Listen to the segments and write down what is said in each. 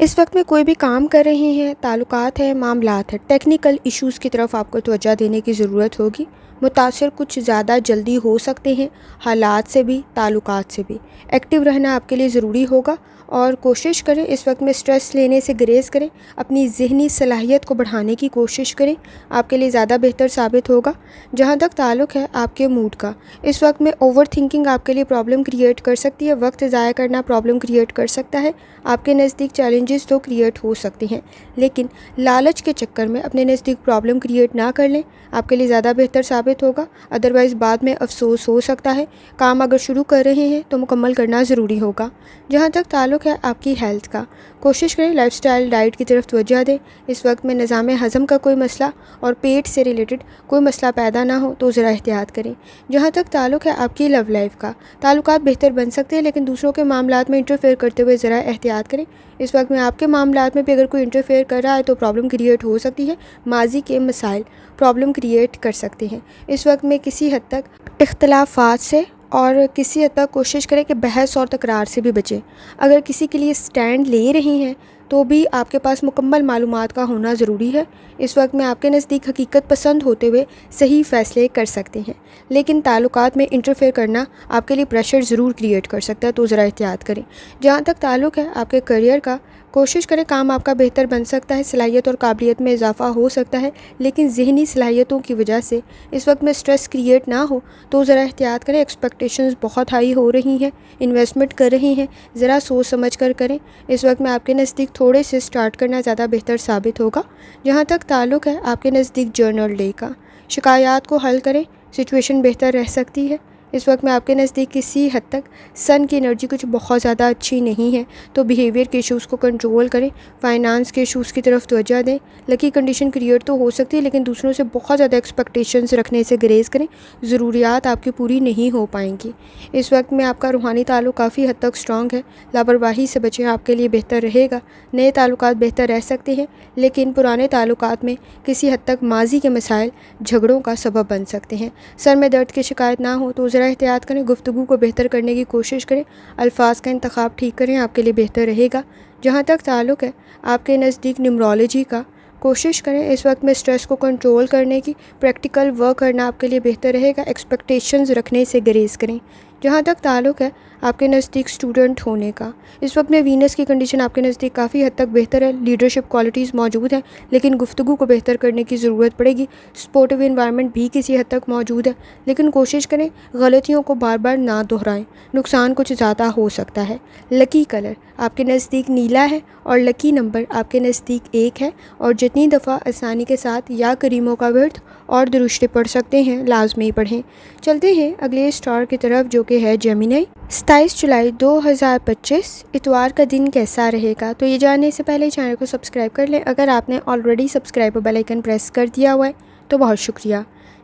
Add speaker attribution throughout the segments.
Speaker 1: اس وقت میں کوئی بھی کام کر رہے ہیں، تعلقات ہیں، معاملات ہیں، ٹیکنیکل ایشوز کی طرف آپ کو توجہ دینے کی ضرورت ہوگی۔ متاثر کچھ زیادہ جلدی ہو سکتے ہیں، حالات سے بھی، تعلقات سے بھی۔ ایکٹیو رہنا آپ کے لیے ضروری ہوگا اور کوشش کریں اس وقت میں اسٹریس لینے سے گریز کریں، اپنی ذہنی صلاحیت کو بڑھانے کی کوشش کریں، آپ کے لیے زیادہ بہتر ثابت ہوگا۔ جہاں تک تعلق ہے آپ کے موڈ کا، اس وقت میں اوور تھنکنگ آپ کے لیے پرابلم کریٹ کر سکتی ہے، وقت ضائع کرنا پرابلم کریٹ کر سکتا ہے، آپ کے نزدیک چیلنجز تو کریٹ ہو سکتے ہیں، لیکن لالچ کے چکر میں اپنے نزدیک پرابلم کریٹ نہ کر لیں، آپ کے لیے زیادہ بہتر ثابت ہوگا۔ ادروائز بعد میں افسوس ہو سکتا ہے۔ کام اگر شروع کر رہے ہیں تو مکمل کرنا ضروری ہوگا۔ جہاں تک تعلق ہے آپ کی ہیلتھ کا، کوشش کریں لائف سٹائل ڈائٹ کی طرف توجہ دیں۔ اس وقت میں نظام ہضم کا کوئی مسئلہ اور پیٹ سے ریلیٹڈ کوئی مسئلہ پیدا نہ ہو تو ذرا احتیاط کریں۔ جہاں تک تعلق ہے آپ کی لو لائف کا، تعلقات بہتر بن سکتے ہیں لیکن دوسروں کے معاملات میں انٹرفیئر کرتے ہوئے ذرا احتیاط کریں۔ اس وقت میں آپ کے معاملات میں بھی اگر کوئی انٹرفیئر کر رہا ہے تو پرابلم کریٹ ہو سکتی ہے۔ ماضی کے مسائل پرابلم کریٹ کر سکتے ہیں۔ اس وقت میں کسی حد تک اختلافات سے اور کسی حد تک کوشش کریں کہ بحث اور تکرار سے بھی بچیں۔ اگر کسی کے لیے سٹینڈ لے رہے ہیں تو بھی آپ کے پاس مکمل معلومات کا ہونا ضروری ہے۔ اس وقت میں آپ کے نزدیک حقیقت پسند ہوتے ہوئے صحیح فیصلے کر سکتے ہیں، لیکن تعلقات میں انٹرفیئر کرنا آپ کے لیے پریشر ضرور کریٹ کر سکتا ہے، تو ذرا احتیاط کریں۔ جہاں تک تعلق ہے آپ کے کیریئر کا، کوشش کریں کام آپ کا بہتر بن سکتا ہے، صلاحیت اور قابلیت میں اضافہ ہو سکتا ہے، لیکن ذہنی صلاحیتوں کی وجہ سے اس وقت میں سٹریس کریٹ نہ ہو تو ذرا احتیاط کریں۔ ایکسپیکٹیشنز بہت ہائی ہو رہی ہیں، انویسٹمنٹ کر رہی ہیں، ذرا سوچ سمجھ کر کریں۔ اس وقت میں آپ کے نزدیک تھوڑے سے سٹارٹ کرنا زیادہ بہتر ثابت ہوگا۔ جہاں تک تعلق ہے آپ کے نزدیک جرنل ڈے کا، شکایات کو حل کریں، سچویشن بہتر رہ سکتی ہے۔ اس وقت میں آپ کے نزدیک کسی حد تک سن کی انرجی کچھ بہت زیادہ اچھی نہیں ہے، تو بیہیویئر کے ایشوز کو کنٹرول کریں، فائنانس کے ایشوز کی طرف توجہ دیں۔ لکی کنڈیشن کریٹ تو ہو سکتی ہے لیکن دوسروں سے بہت زیادہ ایکسپیکٹیشنز رکھنے سے گریز کریں، ضروریات آپ کی پوری نہیں ہو پائیں گی۔ اس وقت میں آپ کا روحانی تعلق کافی حد تک سٹرانگ ہے، لاپرواہی سے بچیں، آپ کے لیے بہتر رہے گا۔ نئے تعلقات بہتر رہ سکتے ہیں لیکن پرانے تعلقات میں کسی حد تک ماضی کے مسائل جھگڑوں کا سبب بن سکتے ہیں۔ سر میں درد کی شکایت نہ ہو تو ذرا احتیاط کریں، گفتگو کو بہتر کرنے کی کوشش کریں، الفاظ کا انتخاب ٹھیک کریں، آپ کے لیے بہتر رہے گا۔ جہاں تک تعلق ہے آپ کے نزدیک نیمرولوجی کا، کوشش کریں اس وقت میں سٹریس کو کنٹرول کرنے کی، پریکٹیکل ورک کرنا آپ کے لیے بہتر رہے گا، ایکسپیکٹیشنز رکھنے سے گریز کریں۔ جہاں تک تعلق ہے آپ کے نزدیک اسٹوڈنٹ ہونے کا، اس وقت میں وینس کی کنڈیشن آپ کے نزدیک کافی حد تک بہتر ہے، لیڈرشپ کوالٹیز موجود ہیں لیکن گفتگو کو بہتر کرنے کی ضرورت پڑے گی۔ سپورٹیو انوائرمنٹ بھی کسی حد تک موجود ہے لیکن کوشش کریں غلطیوں کو بار بار نہ دہرائیں، نقصان کچھ زیادہ ہو سکتا ہے۔ لکی کلر آپ کے نزدیک نیلا ہے اور لکی نمبر آپ کے نزدیک 1 ہے، اور جتنی دفعہ آسانی کے ساتھ یا کریموں کا ورد اور درشتے پڑھ سکتے ہیں لازمی پڑھیں۔ چلتے ہیں اگلے اسٹار کی طرف جو کہ ہے جیمینائی۔ 27 جولائی 2025 اتوار کا دن کیسا رہے گا؟ تو یہ جاننے سے پہلے چینل کو سبسکرائب کر لیں۔ اگر آپ نے already subscribe bell icon press کر دیا ہوا ہے تو بہت شکریہ۔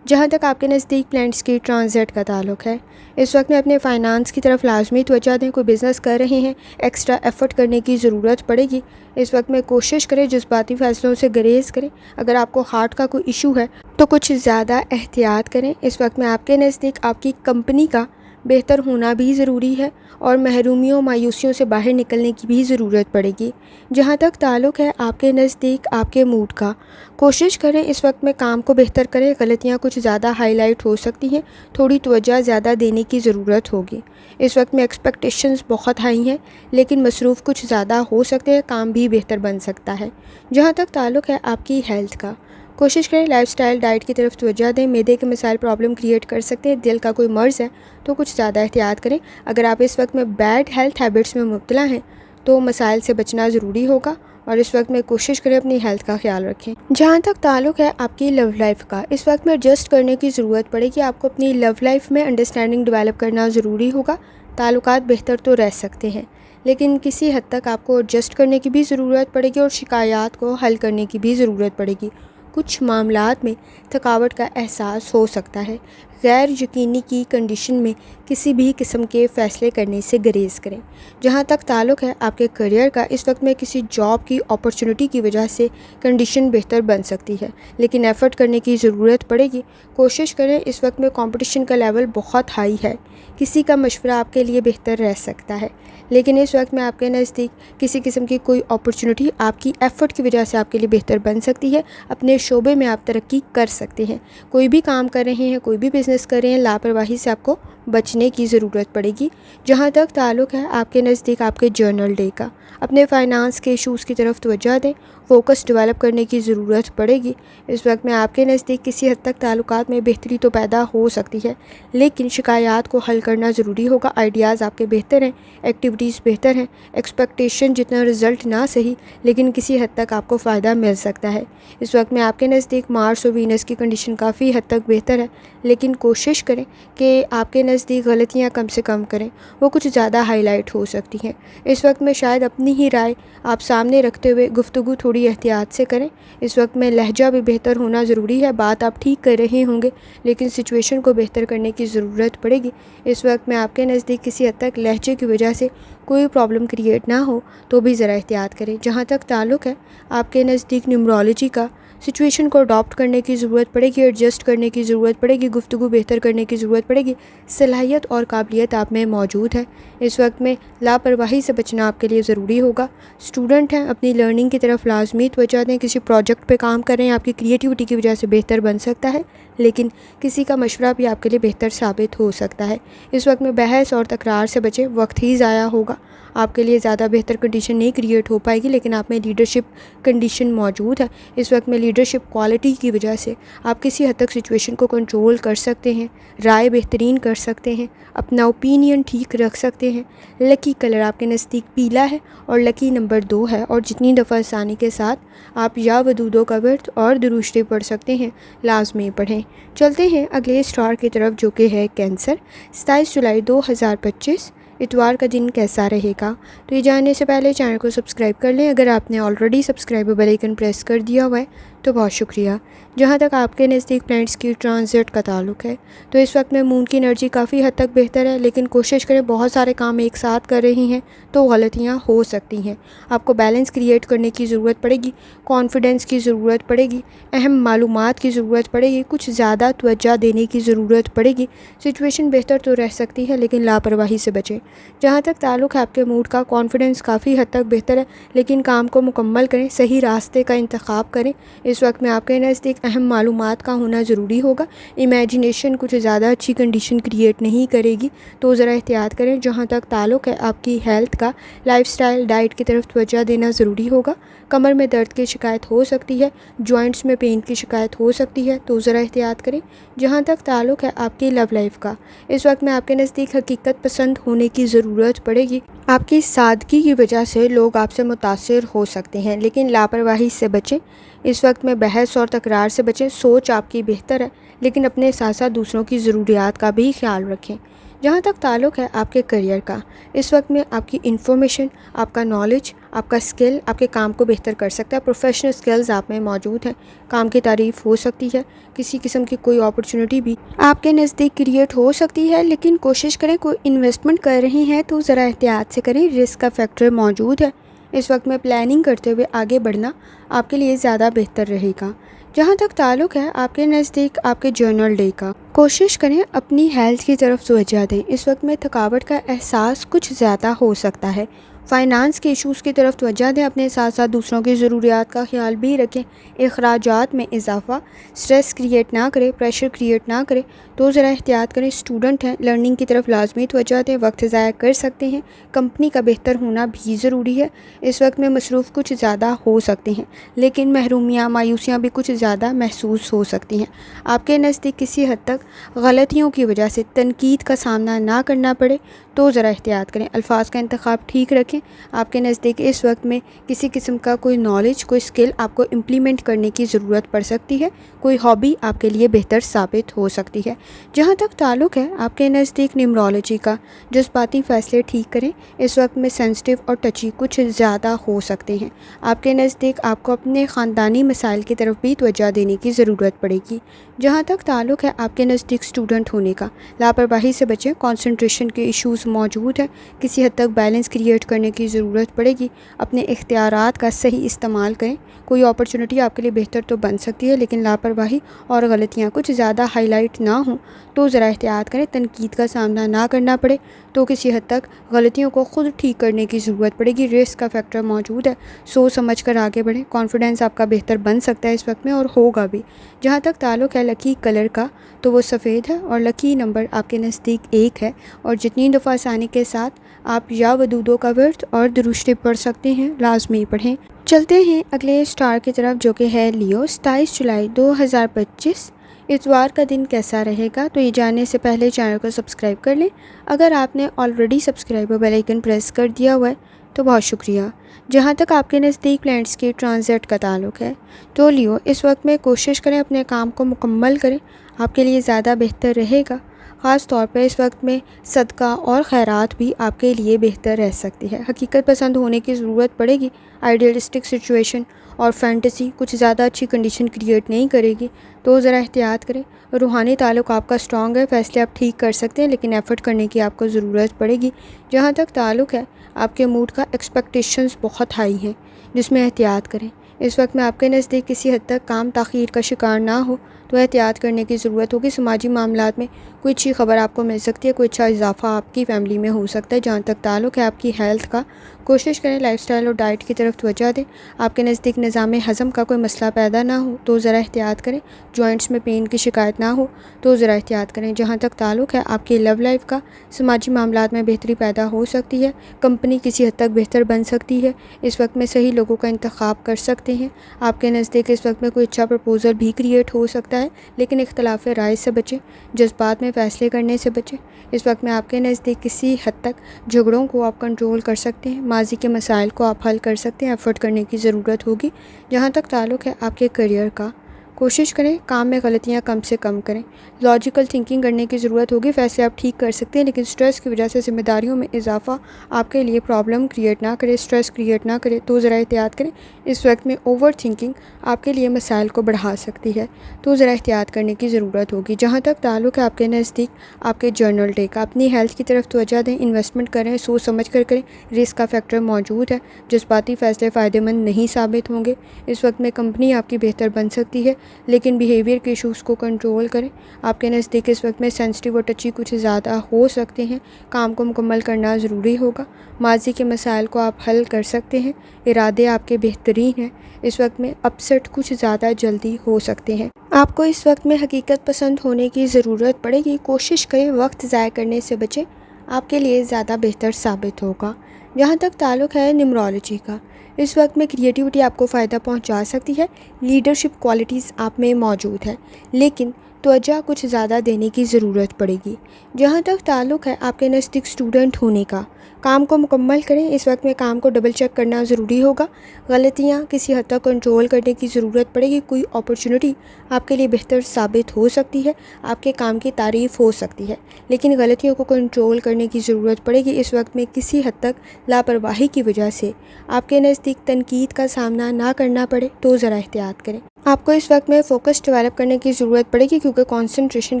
Speaker 1: جہاں تک آپ کے نزدیک پلانٹس کی ٹرانزٹ کا تعلق ہے، اس وقت میں اپنے فائنانس کی طرف لازمی توجہ دیں۔ کوئی بزنس کر رہے ہیں، ایکسٹرا ایفرٹ کرنے کی ضرورت پڑے گی۔ اس وقت میں کوشش کریں جذباتی فیصلوں سے گریز کریں۔ اگر آپ کو ہارٹ کا کوئی ایشو ہے تو کچھ زیادہ احتیاط کریں۔ اس وقت میں آپ کے نزدیک آپ کی کمپنی کا بہتر ہونا بھی ضروری ہے اور محرومیوں مایوسیوں سے باہر نکلنے کی بھی ضرورت پڑے گی۔ جہاں تک تعلق ہے آپ کے نزدیک آپ کے موڈ کا، کوشش کریں اس وقت میں کام کو بہتر کریں، غلطیاں کچھ زیادہ ہائی لائٹ ہو سکتی ہیں، تھوڑی توجہ زیادہ دینے کی ضرورت ہوگی۔ اس وقت میں ایکسپیکٹیشنز بہت ہائی ہیں لیکن مصروف کچھ زیادہ ہو سکتے ہیں، کام بھی بہتر بن سکتا ہے۔ جہاں تک تعلق ہے آپ کی ہیلتھ کا، کوشش کریں لائف سٹائل ڈائٹ کی طرف توجہ دیں، معدے کے مسائل پرابلم کریٹ کر سکتے ہیں، دل کا کوئی مرض ہے تو کچھ زیادہ احتیاط کریں۔ اگر آپ اس وقت میں بیڈ ہیلتھ ہیبٹس میں مبتلا ہیں تو مسائل سے بچنا ضروری ہوگا اور اس وقت میں کوشش کریں اپنی ہیلتھ کا خیال رکھیں۔ جہاں تک تعلق ہے آپ کی لو لائف کا، اس وقت میں ایڈجسٹ کرنے کی ضرورت پڑے گی، آپ کو اپنی لو لائف میں انڈرسٹینڈنگ ڈیولپ کرنا ضروری ہوگا۔ تعلقات بہتر تو رہ سکتے ہیں لیکن کسی حد تک آپ کو ایڈجسٹ کرنے کی بھی ضرورت پڑے گی اور شکایات کو حل کرنے کی بھی ضرورت پڑے گی۔ کچھ معاملات میں تھکاوٹ کا احساس ہو سکتا ہے۔ غیر یقینی کی کنڈیشن میں کسی بھی قسم کے فیصلے کرنے سے گریز کریں۔ جہاں تک تعلق ہے آپ کے کیریئر کا، اس وقت میں کسی جاب کی اپرچونٹی کی وجہ سے کنڈیشن بہتر بن سکتی ہے، لیکن ایفرٹ کرنے کی ضرورت پڑے گی۔ کوشش کریں، اس وقت میں کمپٹیشن کا لیول بہت ہائی ہے۔ کسی کا مشورہ آپ کے لیے بہتر رہ سکتا ہے، لیکن اس وقت میں آپ کے نزدیک کسی قسم کی کوئی اپرچونٹی آپ کی ایفرٹ کی وجہ سے آپ کے لیے بہتر بن سکتی ہے۔ اپنے شعبے میں آپ ترقی کر سکتے ہیں۔ کوئی بھی کام کر رہے ہیں، کوئی بھی بزنس کر رہے ہیں، لاپرواہی سے آپ کو بچنے کی ضرورت پڑے گی۔ جہاں تک تعلق ہے آپ کے نزدیک آپ کے جرنل ڈے کا، اپنے فائنانس کے ایشوز کی طرف توجہ دیں۔ فوکس ڈیولپ کرنے کی ضرورت پڑے گی۔ اس وقت میں آپ کے نزدیک کسی حد تک تعلقات میں بہتری تو پیدا ہو سکتی ہے، لیکن شکایات کو حل کرنا ضروری ہوگا۔ آئیڈیاز آپ کے بہتر ہیں، ایکٹیویٹیز بہتر ہیں، ایکسپیکٹیشن جتنا رزلٹ نہ صحیح لیکن کسی حد تک آپ کو فائدہ مل سکتا ہے۔ اس وقت میں آپ کے نزدیک مارس اور وینس کی کنڈیشن کافی حد تک بہتر ہے، لیکن کوشش کریں کہ آپ کے نزدیک غلطیاں کم سے کم کریں، وہ کچھ زیادہ ہائی لائٹ ہو سکتی ہیں۔ اس وقت میں شاید اپنی ہی رائے آپ سامنے رکھتے ہوئے گفتگو تھوڑی احتیاط سے کریں۔ اس وقت میں لہجہ بھی بہتر ہونا ضروری ہے۔ بات آپ ٹھیک کر رہے ہوں گے، لیکن سچویشن کو بہتر کرنے کی ضرورت پڑے گی۔ اس وقت میں آپ کے نزدیک کسی حد تک لہجے کی وجہ سے کوئی پرابلم کریٹ نہ ہو تو بھی ذرا احتیاط کریں۔ جہاں تک تعلق ہے آپ کے نزدیک نیومرولوجی کا، سچویشن کو اڈاپٹ کرنے کی ضرورت پڑے گی، ایڈجسٹ کرنے کی ضرورت پڑے گی، گفتگو بہتر کرنے کی ضرورت پڑے گی۔ صلاحیت اور قابلیت آپ میں موجود ہے۔ اس وقت میں لاپرواہی سے بچنا آپ کے لیے ضروری ہوگا۔ اسٹوڈنٹ ہیں، اپنی لرننگ کی طرف لازمی توجہ دیں۔ کسی پروجیکٹ پہ کام کریں، آپ کی کریٹیوٹی کی وجہ سے بہتر بن سکتا ہے، لیکن کسی کا مشورہ بھی آپ کے لیے بہتر ثابت ہو سکتا ہے۔ اس وقت میں بحث اور تکرار سے بچیں، وقت ہی ضائع ہوگا۔ آپ کے لیے زیادہ بہتر کنڈیشن نہیں کریٹ ہو پائے گی، لیکن آپ میں لیڈرشپ کنڈیشن موجود ہے۔ اس وقت میں لیڈرشپ کوالٹی کی وجہ سے آپ کسی حد تک سچویشن کو کنٹرول کر سکتے ہیں، رائے بہترین کر سکتے ہیں، اپنا اوپینین ٹھیک رکھ سکتے ہیں۔ لکی کلر آپ کے نزدیک پیلا ہے اور لکی نمبر 2 ہے، اور جتنی دفعہ آسانی کے ساتھ آپ یا ودودوں کا ورت اور درود شریف پڑھ سکتے ہیں، لازمی پڑھیں۔ چلتے ہیں اگلے اسٹار کی طرف جو کہ ہے کینسر۔ 27 جولائی 2025 اتوار کا دن کیسا رہے گا؟ تو یہ جاننے سے پہلے چینل کو سبسکرائب کر لیں۔ اگر آپ نے already subscribe bell icon press کر دیا ہوا ہے تو بہت شکریہ۔ جہاں تک آپ کے نزدیک پلانٹس کی ٹرانزٹ کا تعلق ہے تو اس وقت میں مون کی انرجی کافی حد تک بہتر ہے، لیکن کوشش کریں، بہت سارے کام ایک ساتھ کر رہے ہیں تو غلطیاں ہو سکتی ہیں۔ آپ کو بیلنس کریٹ کرنے کی ضرورت پڑے گی، کانفیڈنس کی ضرورت پڑے گی، اہم معلومات کی ضرورت پڑے گی، کچھ زیادہ توجہ دینے کی ضرورت پڑے گی۔ سچویشن بہتر تو رہ سکتی ہے، لیکن لاپرواہی سے بچیں۔ جہاں تک تعلق ہے آپ کے موڈ کا، کانفیڈنس کافی حد تک بہتر ہے، لیکن کام کو مکمل کریں، صحیح راستے کا انتخاب کریں۔ اس وقت میں آپ کے نزدیک اہم معلومات کا ہونا ضروری ہوگا۔ امیجنیشن کچھ زیادہ اچھی کنڈیشن کریٹ نہیں کرے گی تو ذرا احتیاط کریں۔ جہاں تک تعلق ہے آپ کی ہیلتھ کا، لائف سٹائل، ڈائٹ کی طرف توجہ دینا ضروری ہوگا۔ کمر میں درد کی شکایت ہو سکتی ہے، جوائنٹس میں پین کی شکایت ہو سکتی ہے تو ذرا احتیاط کریں۔ جہاں تک تعلق ہے آپ کی لو لائف کا، اس وقت میں آپ کے نزدیک حقیقت پسند ہونے کی ضرورت پڑے گی۔ آپ کی سادگی کی وجہ سے لوگ آپ سے متاثر ہو سکتے ہیں، لیکن لاپرواہی سے بچیں۔ اس وقت میں بحث اور تکرار سے بچیں۔ سوچ آپ کی بہتر ہے، لیکن اپنے ساتھ ساتھ دوسروں کی ضروریات کا بھی خیال رکھیں۔ جہاں تک تعلق ہے آپ کے کیریئر کا، اس وقت میں آپ کی انفارمیشن، آپ کا نالج، آپ کا اسکل آپ کے کام کو بہتر کر سکتا ہے۔ پروفیشنل اسکلز آپ میں موجود ہیں، کام کی تعریف ہو سکتی ہے، کسی قسم کی کوئی اپرچونٹی بھی آپ کے نزدیک کریٹ ہو سکتی ہے، لیکن کوشش کریں، کوئی انویسٹمنٹ کر رہے ہیں تو ذرا احتیاط سے کریں، رسک کا فیکٹر موجود ہے۔ اس وقت میں پلاننگ کرتے ہوئے آگے بڑھنا آپ کے لیے زیادہ بہتر رہے گا۔ جہاں تک تعلق ہے آپ کے نزدیک آپ کے جرنل ڈے کا، کوشش کریں اپنی ہیلتھ کی طرف توجہ دیں۔ اس وقت میں تھکاوٹ کا احساس کچھ زیادہ ہو سکتا ہے۔ فائنانس کے ایشوز کی طرف توجہ دیں، اپنے ساتھ ساتھ دوسروں کی ضروریات کا خیال بھی رکھیں۔ اخراجات میں اضافہ سٹریس کریٹ نہ کرے، پریشر کریٹ نہ کرے تو ذرا احتیاط کریں۔ اسٹوڈنٹ ہیں، لرننگ کی طرف لازمی توجہ دیں، وقت ضائع کر سکتے ہیں، کمپنی کا بہتر ہونا بھی ضروری ہے۔ اس وقت میں مصروف کچھ زیادہ ہو سکتے ہیں، لیکن محرومیاں، مایوسیاں بھی کچھ زیادہ محسوس ہو سکتی ہیں۔ آپ کے نزدیک کسی حد تک غلطیوں کی وجہ سے تنقید کا سامنا نہ کرنا پڑے تو ذرا احتیاط کریں۔ الفاظ کا انتخاب ٹھیک رکھیں، ہیں۔ آپ کے نزدیک اس وقت میں کسی قسم کا کوئی نالج، کوئی اسکل آپ کو امپلیمنٹ کرنے کی ضرورت پڑ سکتی ہے، کوئی ہابی آپ کے لیے بہتر ثابت ہو سکتی ہے۔ جہاں تک تعلق ہے آپ کے نزدیک نیمرولوجی کا، جذباتی فیصلے ٹھیک کریں، اس وقت میں سینسٹیو اور ٹچی کچھ زیادہ ہو سکتے ہیں۔ آپ کے نزدیک آپ کو اپنے خاندانی مسائل کی طرف بھی توجہ دینے کی ضرورت پڑے گی۔ جہاں تک تعلق ہے آپ کے نزدیک اسٹوڈنٹ ہونے کا، لاپرواہی سے بچیں، کنسنٹریشن کے ایشوز موجود ہیں، کسی حد تک بیلنس کریٹ کرنے کی ضرورت پڑے گی۔ اپنے اختیارات کا صحیح استعمال کریں، کوئی اپرچونٹی آپ کے لیے بہتر تو بن سکتی ہے، لیکن لاپرواہی اور غلطیاں کچھ زیادہ ہائی لائٹ نہ ہوں تو ذرا احتیاط کریں۔ تنقید کا سامنا نہ کرنا پڑے تو کسی حد تک غلطیوں کو خود ٹھیک کرنے کی ضرورت پڑے گی۔ رسک کا فیکٹر موجود ہے، سوچ سمجھ کر آگے بڑھیں، کانفیڈنس آپ کا بہتر بن سکتا ہے اس وقت میں اور ہوگا بھی۔ جہاں تک تعلق ہے لکی کلر کا تو وہ سفید ہے اور لکی نمبر آپ کے نزدیک 1 ہے، اور جتنی دفعہ آسانی کے ساتھ آپ یا ودودوں کا ورد اور درود شریف پڑھ سکتے ہیں لازمی پڑھیں۔ چلتے ہیں اگلے اسٹار کی طرف جو کہ ہے لیو۔ 27 جولائی 2025 اتوار کا دن کیسا رہے گا؟ تو یہ جاننے سے پہلے چینل کو سبسکرائب کر لیں۔ اگر آپ نے آلریڈی سبسکرائب اور بیل آئیکن پریس کر دیا ہوا ہے تو بہت شکریہ۔ جہاں تک آپ کے نزدیک پلینٹس کے ٹرانزٹ کا تعلق ہے تو لیو اس وقت میں کوشش کریں اپنے کام کو مکمل کریں، آپ کے لیے زیادہ بہتر رہے گا۔ خاص طور پہ اس وقت میں صدقہ اور خیرات بھی آپ کے لیے بہتر رہ سکتی ہے۔ حقیقت پسند ہونے کی ضرورت پڑے گی، آئیڈیلسٹک سچویشن اور فینٹیسی کچھ زیادہ اچھی کنڈیشن کریٹ نہیں کرے گی تو ذرا احتیاط کریں۔ روحانی تعلق آپ کا سٹرونگ ہے، فیصلے آپ ٹھیک کر سکتے ہیں لیکن ایفرٹ کرنے کی آپ کو ضرورت پڑے گی۔ جہاں تک تعلق ہے آپ کے موڈ کا ایکسپیکٹیشنز بہت ہائی ہیں جس میں احتیاط کریں۔ اس وقت میں آپ کے نزدیک کسی حد تک کام تاخیر کا شکار نہ ہو تو احتیاط کرنے کی ضرورت ہوگی۔ سماجی معاملات میں کوئی اچھی خبر آپ کو مل سکتی ہے، کوئی اچھا اضافہ آپ کی فیملی میں ہو سکتا ہے۔ جہاں تک تعلق ہے آپ کی ہیلتھ کا، کوشش کریں لائف سٹائل اور ڈائٹ کی طرف توجہ دیں۔ آپ کے نزدیک نظام ہضم کا کوئی مسئلہ پیدا نہ ہو تو ذرا احتیاط کریں۔ جوائنٹس میں پین کی شکایت نہ ہو تو ذرا احتیاط کریں۔ جہاں تک تعلق ہے آپ کی لو لائف کا، سماجی معاملات میں بہتری پیدا ہو سکتی ہے، کمپنی کسی حد تک بہتر بن سکتی ہے، اس وقت میں صحیح لوگوں کا انتخاب کر سکتے ہیں۔ آپ کے نزدیک اس وقت میں کوئی اچھا پرپوزل بھی کریٹ ہو سکتا ہے لیکن اختلاف رائے سے بچیں، جذبات میں فیصلے کرنے سے بچیں۔ اس وقت میں آپ کے نزدیک کسی حد تک جھگڑوں کو آپ کنٹرول کر سکتے ہیں، ماضی کے مسائل کو آپ حل کر سکتے ہیں، ایفرٹ کرنے کی ضرورت ہوگی۔ جہاں تک تعلق ہے آپ کے کیریئر کا، کوشش کریں کام میں غلطیاں کم سے کم کریں، لاجیکل تھنکنگ کرنے کی ضرورت ہوگی۔ فیصلے آپ ٹھیک کر سکتے ہیں لیکن سٹریس کی وجہ سے ذمہ داریوں میں اضافہ آپ کے لیے پرابلم کریٹ نہ کرے، سٹریس کریٹ نہ کرے تو ذرا احتیاط کریں۔ اس وقت میں اوور تھنکنگ آپ کے لیے مسائل کو بڑھا سکتی ہے تو ذرا احتیاط کرنے کی ضرورت ہوگی۔ جہاں تک تعلق ہے آپ کے نزدیک آپ کے جرنل ڈے کا، اپنی ہیلتھ کی طرف توجہ دیں، انویسٹمنٹ کریں، سوچ سمجھ کر کریں، رسک کا فیکٹر موجود ہے، جذباتی فیصلے فائدہ مند نہیں ثابت ہوں گے۔ اس وقت میں کمپنی آپ کی بہتر بن سکتی ہے لیکن بیہیویئر کے ایشوز کو کنٹرول کریں۔ آپ کے نزدیک اس وقت میں سینسٹیو اور ٹچی کچھ زیادہ ہو سکتے ہیں، کام کو مکمل کرنا ضروری ہوگا، ماضی کے مسائل کو آپ حل کر سکتے ہیں، ارادے آپ کے بہترین ہیں۔ اس وقت میں اپسیٹ کچھ زیادہ جلدی ہو سکتے ہیں۔ آپ کو اس وقت میں حقیقت پسند ہونے کی ضرورت پڑے گی، کوشش کریں وقت ضائع کرنے سے بچیں، آپ کے لیے زیادہ بہتر ثابت ہوگا۔ جہاں تک تعلق ہے نیمرولوجی کا، اس وقت میں کریٹیوٹی آپ کو فائدہ پہنچا سکتی ہے، لیڈرشپ کوالٹیز آپ میں موجود ہے لیکن توجہ کچھ زیادہ دینے کی ضرورت پڑے گی۔ جہاں تک تعلق ہے آپ کے نزدیک اسٹوڈنٹ ہونے کا، کام کو مکمل کریں، اس وقت میں کام کو ڈبل چیک کرنا ضروری ہوگا، غلطیاں کسی حد تک کنٹرول کرنے کی ضرورت پڑے گی، کوئی اپرچونٹی آپ کے لیے بہتر ثابت ہو سکتی ہے، آپ کے کام کی تعریف ہو سکتی ہے لیکن غلطیوں کو کنٹرول کرنے کی ضرورت پڑے گی۔ اس وقت میں کسی حد تک لاپرواہی کی وجہ سے آپ کے نزدیک تنقید کا سامنا نہ کرنا پڑے تو ذرا احتیاط کریں۔ آپ کو اس وقت میں فوکس ڈیولپ کرنے کی ضرورت پڑے گی کیونکہ کنسنٹریشن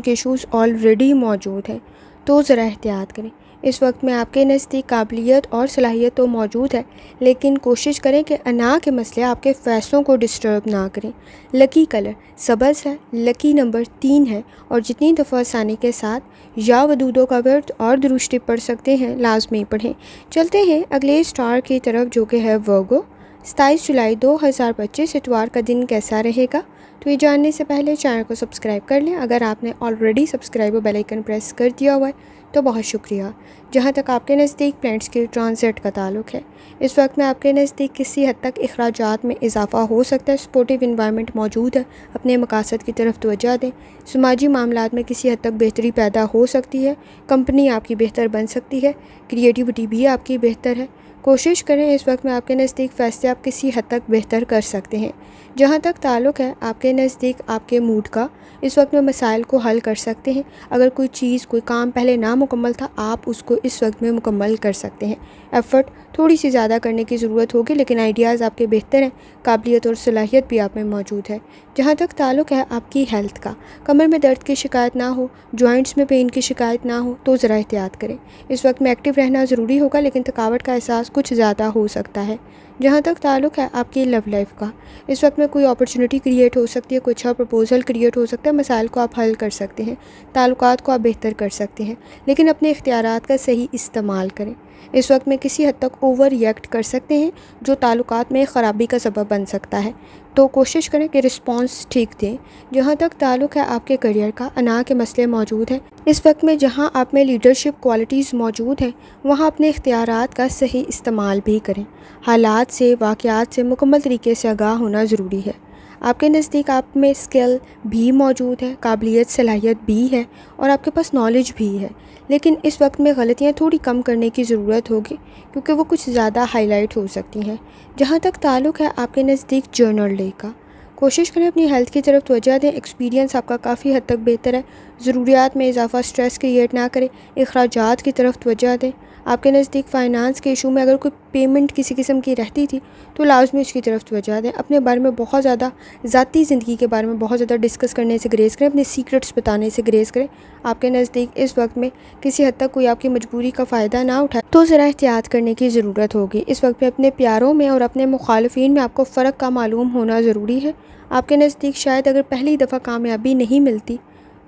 Speaker 1: کے ایشوز آلریڈی موجود ہیں تو ذرا احتیاط کریں۔ اس وقت میں آپ کے نزدیک قابلیت اور صلاحیت تو موجود ہے لیکن کوشش کریں کہ انا کے مسئلے آپ کے فیصلوں کو ڈسٹرب نہ کریں۔ لکی کلر سبز ہے، لکی نمبر 3 ہے اور جتنی دفعہ آسانی کے ساتھ یا ودودوں کا ورد اور درود شریف پڑھ سکتے ہیں لازمی پڑھیں۔ چلتے ہیں اگلے اسٹار کی طرف جو کہ ہے ورگو۔ 27 جولائی 2025 اتوار کا دن کیسا رہے گا؟ تو یہ جاننے سے پہلے چینل کو سبسکرائب کر لیں۔ اگر آپ نے آلریڈی سبسکرائب اور بیل آئیکن پریس کر دیا ہوا ہے تو بہت شکریہ۔ جہاں تک آپ کے نزدیک پلینٹس کے ٹرانزٹ کا تعلق ہے، اس وقت میں آپ کے نزدیک کسی حد تک اخراجات میں اضافہ ہو سکتا ہے، سپورٹیو انوائرمنٹ موجود ہے، اپنے مقاصد کی طرف توجہ دیں، سماجی معاملات میں کسی حد تک بہتری پیدا ہو سکتی ہے، کمپنی آپ کی بہتر بن سکتی ہے، کریٹیوٹی بھی آپ کی بہتر ہے، کوشش کریں اس وقت میں آپ کے نزدیک فیصلے آپ کسی حد تک بہتر کر سکتے ہیں۔ جہاں تک تعلق ہے آپ کے نزدیک آپ کے موڈ کا، اس وقت میں مسائل کو حل کر سکتے ہیں۔ اگر کوئی چیز کوئی کام پہلے نامکمل تھا، آپ اس کو اس وقت میں مکمل کر سکتے ہیں۔ ایفرٹ تھوڑی سی زیادہ کرنے کی ضرورت ہوگی، لیکن آئیڈیاز آپ کے بہتر ہیں، قابلیت اور صلاحیت بھی آپ میں موجود ہے۔ جہاں تک تعلق ہے آپ کی ہیلتھ کا، کمر میں درد کی شکایت نہ ہو، جوائنٹس میں پین کی شکایت نہ ہو تو ذرا احتیاط کریں۔ اس وقت میں ایکٹیو رہنا ضروری ہوگا، لیکن تھکاوٹ کا احساس کچھ زیادہ ہو سکتا ہے۔ جہاں تک تعلق ہے آپ کی لو لائف کا، اس وقت میں کوئی اپرچونٹی کریٹ ہو سکتی ہے، کوئی اچھا پرپوزل کریٹ ہو سکتا ہے، مسائل کو آپ حل کر سکتے ہیں، تعلقات کو آپ بہتر کر سکتے ہیں، لیکن اپنے اختیارات کا صحیح استعمال کریں۔ اس وقت میں کسی حد تک اوور ریئیکٹ کر سکتے ہیں جو تعلقات میں خرابی کا سبب بن سکتا ہے، تو کوشش کریں کہ رسپانس ٹھیک دیں۔ جہاں تک تعلق ہے آپ کے کریئر کا، انا کے مسئلے موجود ہیں۔ اس وقت میں جہاں آپ میں لیڈرشپ کوالٹیز موجود ہیں، وہاں اپنے اختیارات کا صحیح استعمال بھی کریں۔ حالات سے، واقعات سے مکمل طریقے سے آگاہ ہونا ضروری ہے۔ آپ کے نزدیک آپ میں اسکل بھی موجود ہے، قابلیت صلاحیت بھی ہے، اور آپ کے پاس نالج بھی ہے، لیکن اس وقت میں غلطیاں تھوڑی کم کرنے کی ضرورت ہوگی، کیونکہ وہ کچھ زیادہ ہائی لائٹ ہو سکتی ہیں۔ جہاں تک تعلق ہے آپ کے نزدیک جرنل ڈے کا، کوشش کریں اپنی ہیلتھ کی طرف توجہ دیں۔ ایکسپیرینس آپ کا کافی حد تک بہتر ہے، ضروریات میں اضافہ اسٹریس کریٹ نہ کریں، اخراجات کی طرف توجہ دیں۔ آپ کے نزدیک فائنانس کے ایشو میں اگر کوئی پیمنٹ کسی قسم کی رہتی تھی تو لازمی اس کی طرف توجہ دیں۔ اپنے بارے میں بہت زیادہ، ذاتی زندگی کے بارے میں بہت زیادہ ڈسکس کرنے سے گریز کریں، اپنے سیکرٹس بتانے سے گریز کریں۔ آپ کے نزدیک اس وقت میں کسی حد تک کوئی آپ کی مجبوری کا فائدہ نہ اٹھائے تو ذرا احتیاط کرنے کی ضرورت ہوگی۔ اس وقت میں اپنے پیاروں میں اور اپنے مخالفین میں آپ کو فرق کا معلوم ہونا ضروری ہے۔ آپ کے نزدیک شاید اگر پہلی دفعہ کامیابی نہیں ملتی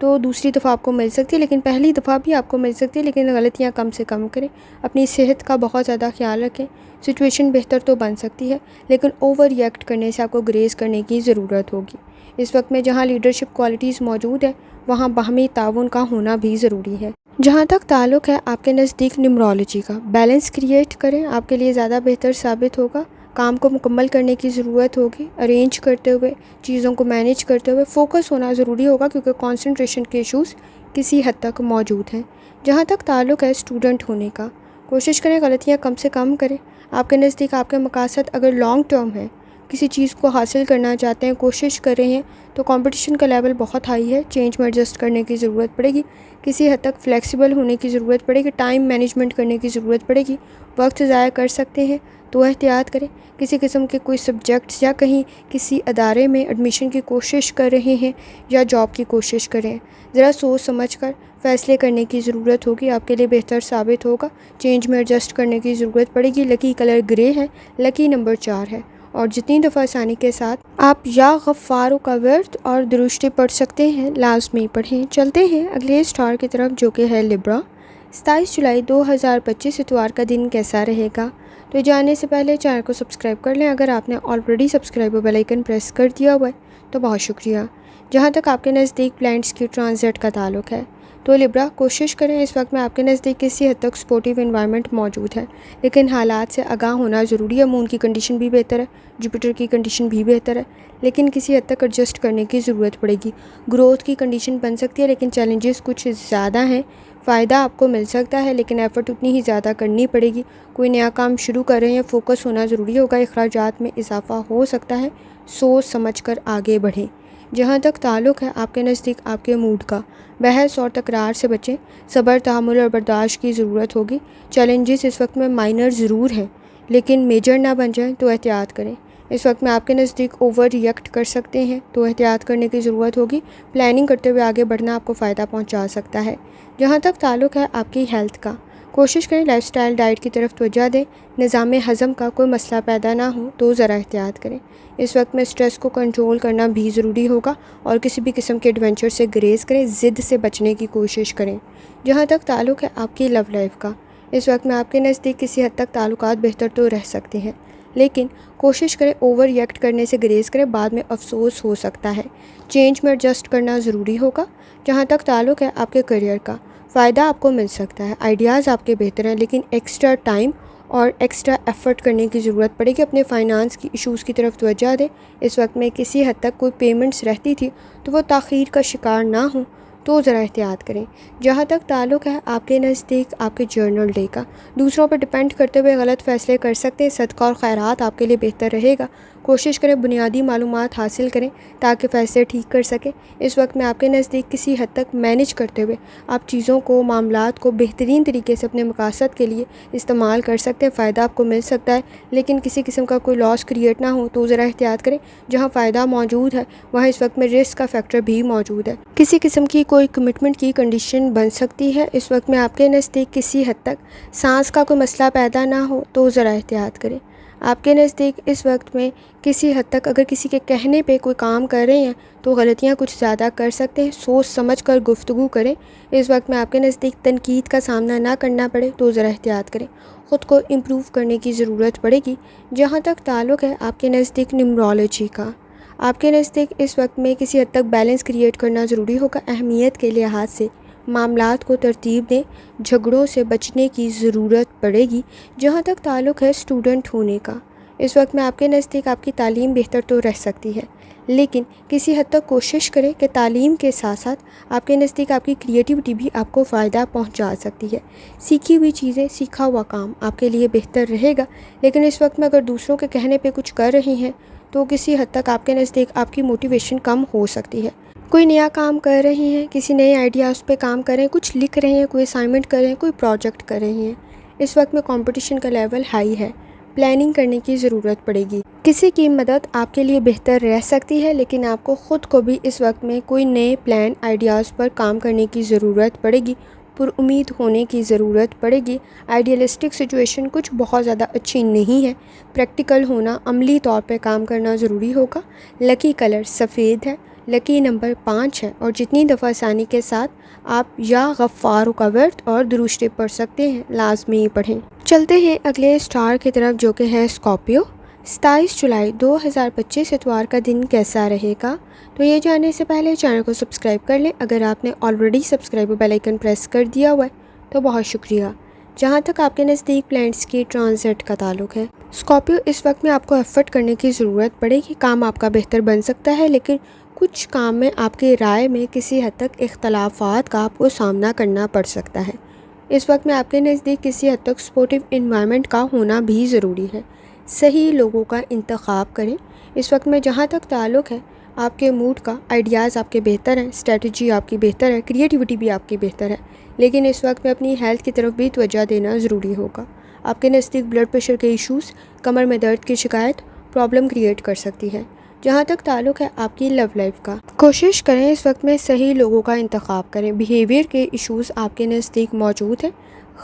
Speaker 1: تو دوسری دفعہ آپ کو مل سکتی ہے، لیکن پہلی دفعہ بھی آپ کو مل سکتی ہے، لیکن غلطیاں کم سے کم کریں۔ اپنی صحت کا بہت زیادہ خیال رکھیں۔ سچویشن بہتر تو بن سکتی ہے، لیکن اوور ریئیکٹ کرنے سے آپ کو گریز کرنے کی ضرورت ہوگی۔ اس وقت میں جہاں لیڈرشپ کوالٹیز موجود ہیں، وہاں باہمی تعاون کا ہونا بھی ضروری ہے۔ جہاں تک تعلق ہے آپ کے نزدیک نیمرولوجی کا، بیلنس کریٹ کریں، آپ کے لیے زیادہ بہتر ثابت ہوگا۔ کام کو مکمل کرنے کی ضرورت ہوگی، ارینج کرتے ہوئے، چیزوں کو مینیج کرتے ہوئے فوکس ہونا ضروری ہوگا، کیونکہ کانسنٹریشن کے ایشوز کسی حد تک موجود ہیں۔ جہاں تک تعلق ہے اسٹوڈنٹ ہونے کا، کوشش کریں غلطیاں کم سے کم کریں۔ آپ کے نزدیک آپ کے مقاصد اگر لانگ ٹرم ہے، کسی چیز کو حاصل کرنا چاہتے ہیں، کوشش کر رہے ہیں، تو کمپٹیشن کا لیول بہت ہائی ہے، چینج میں ایڈجسٹ کرنے کی ضرورت پڑے گی، کسی حد تک فلیکسیبل ہونے کی ضرورت پڑے گی، ٹائم مینجمنٹ کرنے کی ضرورت پڑے گی۔ وقت ضائع کر سکتے ہیں تو احتیاط کریں۔ کسی قسم کے کوئی سبجیکٹس یا کہیں کسی ادارے میں ایڈمیشن کی کوشش کر رہے ہیں یا جاب کی کوشش کر رہے ہیں، ذرا سوچ سمجھ کر فیصلے کرنے کی ضرورت ہوگی، آپ کے لیے بہتر ثابت ہوگا۔ چینج میں ایڈجسٹ کرنے کی ضرورت پڑے گی۔ لکی کلر گرے ہے، لکی نمبر 4 ہے، اور جتنی دفعہ آسانی کے ساتھ آپ یا غفاروں کا ورد اور درشتی پڑھ سکتے ہیں، لازمی پڑھیں۔ چلتے ہیں اگلے اسٹار کی طرف، جو کہ ہے لبرا۔ 27 جولائی 2025 اتوار کا دن کیسا رہے گا؟ تو جاننے سے پہلے چینل کو سبسکرائب کر لیں۔ اگر آپ نے آلریڈی سبسکرائب اور بیل آئیکن پریس کر دیا ہوا ہے تو بہت شکریہ۔ جہاں تک آپ کے نزدیک پلانٹس کی ٹرانزٹ کا تعلق ہے، تو لبرا کوشش کریں اس وقت میں آپ کے نزدیک کسی حد تک سپورٹیو انوائرمنٹ موجود ہے، لیکن حالات سے آگاہ ہونا ضروری ہے۔ مون کی کنڈیشن بھی بہتر ہے، جوپیٹر کی کنڈیشن بھی بہتر ہے، لیکن کسی حد تک ایڈجسٹ کرنے کی ضرورت پڑے گی۔ گروتھ کی کنڈیشن بن سکتی ہے، لیکن چیلنجز کچھ زیادہ ہیں۔ فائدہ آپ کو مل سکتا ہے، لیکن ایفرٹ اتنی ہی زیادہ کرنی پڑے گی۔ کوئی نیا کام شروع کر رہے ہیں، فوکس ہونا ضروری ہوگا، اخراجات میں اضافہ ہو سکتا ہے، سوچ سمجھ کر آگے بڑھیں۔ جہاں تک تعلق ہے آپ کے نزدیک آپ کے موڈ کا، بحث اور تکرار سے بچیں، صبر، تحمل اور برداشت کی ضرورت ہوگی۔ چیلنجز اس وقت میں مائنر ضرور ہیں، لیکن میجر نہ بن جائیں تو احتیاط کریں۔ اس وقت میں آپ کے نزدیک اوور ریئیکٹ کر سکتے ہیں تو احتیاط کرنے کی ضرورت ہوگی۔ پلاننگ کرتے ہوئے آگے بڑھنا آپ کو فائدہ پہنچا سکتا ہے۔ جہاں تک تعلق ہے آپ کی ہیلتھ کا، کوشش کریں لائف سٹائل ڈائٹ کی طرف توجہ دیں، نظام ہضم کا کوئی مسئلہ پیدا نہ ہو تو ذرا احتیاط کریں۔ اس وقت میں اسٹریس کو کنٹرول کرنا بھی ضروری ہوگا، اور کسی بھی قسم کے ایڈونچر سے گریز کریں، ضد سے بچنے کی کوشش کریں۔ جہاں تک تعلق ہے آپ کی لو لائف کا، اس وقت میں آپ کے نزدیک کسی حد تک تعلقات بہتر تو رہ سکتے ہیں، لیکن کوشش کریں اوور ریئیکٹ کرنے سے گریز کریں، بعد میں افسوس ہو سکتا ہے۔ چینج میں ایڈجسٹ کرنا ضروری ہوگا۔ جہاں تک تعلق ہے آپ کے کریئر کا، فائدہ آپ کو مل سکتا ہے، آئیڈیاز آپ کے بہتر ہیں، لیکن ایکسٹرا ٹائم اور ایکسٹرا ایفرٹ کرنے کی ضرورت پڑے گی۔ اپنے فائنانس کی ایشوز کی طرف توجہ دیں۔ اس وقت میں کسی حد تک کوئی پیمنٹس رہتی تھی تو وہ تاخیر کا شکار نہ ہوں تو ذرا احتیاط کریں۔ جہاں تک تعلق ہے آپ کے نزدیک آپ کے جرنل ڈے کا، دوسروں پر ڈپینڈ کرتے ہوئے غلط فیصلے کر سکتے ہیں۔ صدقہ اور خیرات آپ کے لیے بہتر رہے گا۔ کوشش کریں بنیادی معلومات حاصل کریں تاکہ فیصلے ٹھیک کر سکیں۔ اس وقت میں آپ کے نزدیک کسی حد تک مینیج کرتے ہوئے آپ چیزوں کو، معاملات کو بہترین طریقے سے اپنے مقاصد کے لیے استعمال کر سکتے ہیں۔ فائدہ آپ کو مل سکتا ہے لیکن کسی قسم کا کوئی لاس کریٹ نہ ہو، تو ذرا احتیاط کریں۔ جہاں فائدہ موجود ہے وہاں اس وقت میں رسک کا فیکٹر بھی موجود ہے۔ کسی قسم کی کوئی کمٹمنٹ کی کنڈیشن بن سکتی ہے۔ اس وقت میں آپ کے نزدیک کسی حد تک سانس کا کوئی مسئلہ پیدا نہ ہو تو ذرا احتیاط کریں۔ آپ کے نزدیک اس وقت میں کسی حد تک اگر کسی کے کہنے پہ کوئی کام کر رہے ہیں تو غلطیاں کچھ زیادہ کر سکتے ہیں۔ سوچ سمجھ کر گفتگو کریں۔ اس وقت میں آپ کے نزدیک تنقید کا سامنا نہ کرنا پڑے تو ذرا احتیاط کریں۔ خود کو امپروو کرنے کی ضرورت پڑے گی۔ جہاں تک تعلق ہے آپ کے نزدیک نیمرولوجی کا، آپ کے نزدیک اس وقت میں کسی حد تک بیلنس کریٹ کرنا ضروری ہوگا۔ اہمیت کے لحاظ سے معاملات کو ترتیب دیں، جھگڑوں سے بچنے کی ضرورت پڑے گی۔ جہاں تک تعلق ہے اسٹوڈنٹ ہونے کا، اس وقت میں آپ کے نزدیک آپ کی تعلیم بہتر تو رہ سکتی ہے لیکن کسی حد تک کوشش کریں کہ تعلیم کے ساتھ ساتھ آپ کے نزدیک آپ کی کریٹیوٹی بھی آپ کو فائدہ پہنچا سکتی ہے۔ سیکھی ہوئی چیزیں، سیکھا ہوا کام آپ کے لیے بہتر رہے گا لیکن اس وقت میں اگر دوسروں کے کہنے پہ کچھ کر رہی ہیں تو کسی حد تک آپ کے نزدیک آپ کی موٹیویشن کم ہو سکتی ہے۔ کوئی نیا کام کر رہے ہیں، کسی نئے آئیڈیاز پہ کام کر رہے ہیں، کچھ لکھ رہے ہیں، کوئی اسائنمنٹ کر رہے ہیں، کوئی پروجیکٹ کر رہے ہیں، اس وقت میں کمپٹیشن کا لیول ہائی ہے، پلاننگ کرنے کی ضرورت پڑے گی۔ کسی کی مدد آپ کے لیے بہتر رہ سکتی ہے لیکن آپ کو خود کو بھی اس وقت میں کوئی نئے پلان آئیڈیاز پر کام کرنے کی ضرورت پڑے گی، پر امید ہونے کی ضرورت پڑے گی۔ آئیڈیلسٹک سچویشن کچھ بہت زیادہ اچھی نہیں ہے، پریکٹیکل ہونا، عملی طور پہ کام کرنا ضروری ہوگا۔ لکی کلر سفید ہے، لکی نمبر 5 ہے اور جتنی دفعہ آسانی کے ساتھ آپ یا غفار کا ورد اور درود شریف پڑھ سکتے ہیں لازمی پڑھیں۔ چلتے ہیں اگلے اسٹار کی طرف جو کہ ہے اسکارپیو۔ 27 جولائی 2025 اتوار کا دن کیسا رہے گا؟ تو یہ جاننے سے پہلے چینل کو سبسکرائب کر لیں۔ اگر آپ نے already subscribe bell icon press کر دیا ہوا ہے تو بہت شکریہ۔ جہاں تک آپ کے نزدیک پلانٹس کی ٹرانزٹ کا تعلق ہے، اسکارپیو اس وقت میں آپ کو ایفرٹ کرنے کی ضرورت پڑے گی۔ کام آپ کا بہتر بن سکتا ہے لیکن کچھ کام میں آپ کی رائے میں کسی حد تک اختلافات کا آپ کو سامنا کرنا پڑ سکتا ہے۔ اس وقت میں آپ کے نزدیک کسی حد تک سپورٹیو انوائرمنٹ کا ہونا بھی ضروری ہے۔ صحیح لوگوں کا انتخاب کریں۔ اس وقت میں جہاں تک تعلق ہے آپ کے موڈ کا، آئیڈیاز آپ کے بہتر ہیں، اسٹریٹجی آپ کی بہتر ہے، کریٹیوٹی بھی آپ کی بہتر ہے لیکن اس وقت میں اپنی ہیلتھ کی طرف بھی توجہ دینا ضروری ہوگا۔ آپ کے نزدیک بلڈ پریشر کے ایشوز، کمر میں درد کی شکایت پرابلم کریٹ کر سکتی ہے۔ جہاں تک تعلق ہے آپ کی لو لائف کا، کوشش کریں اس وقت میں صحیح لوگوں کا انتخاب کریں۔ بیہیویئر کے ایشوز آپ کے نزدیک موجود ہیں،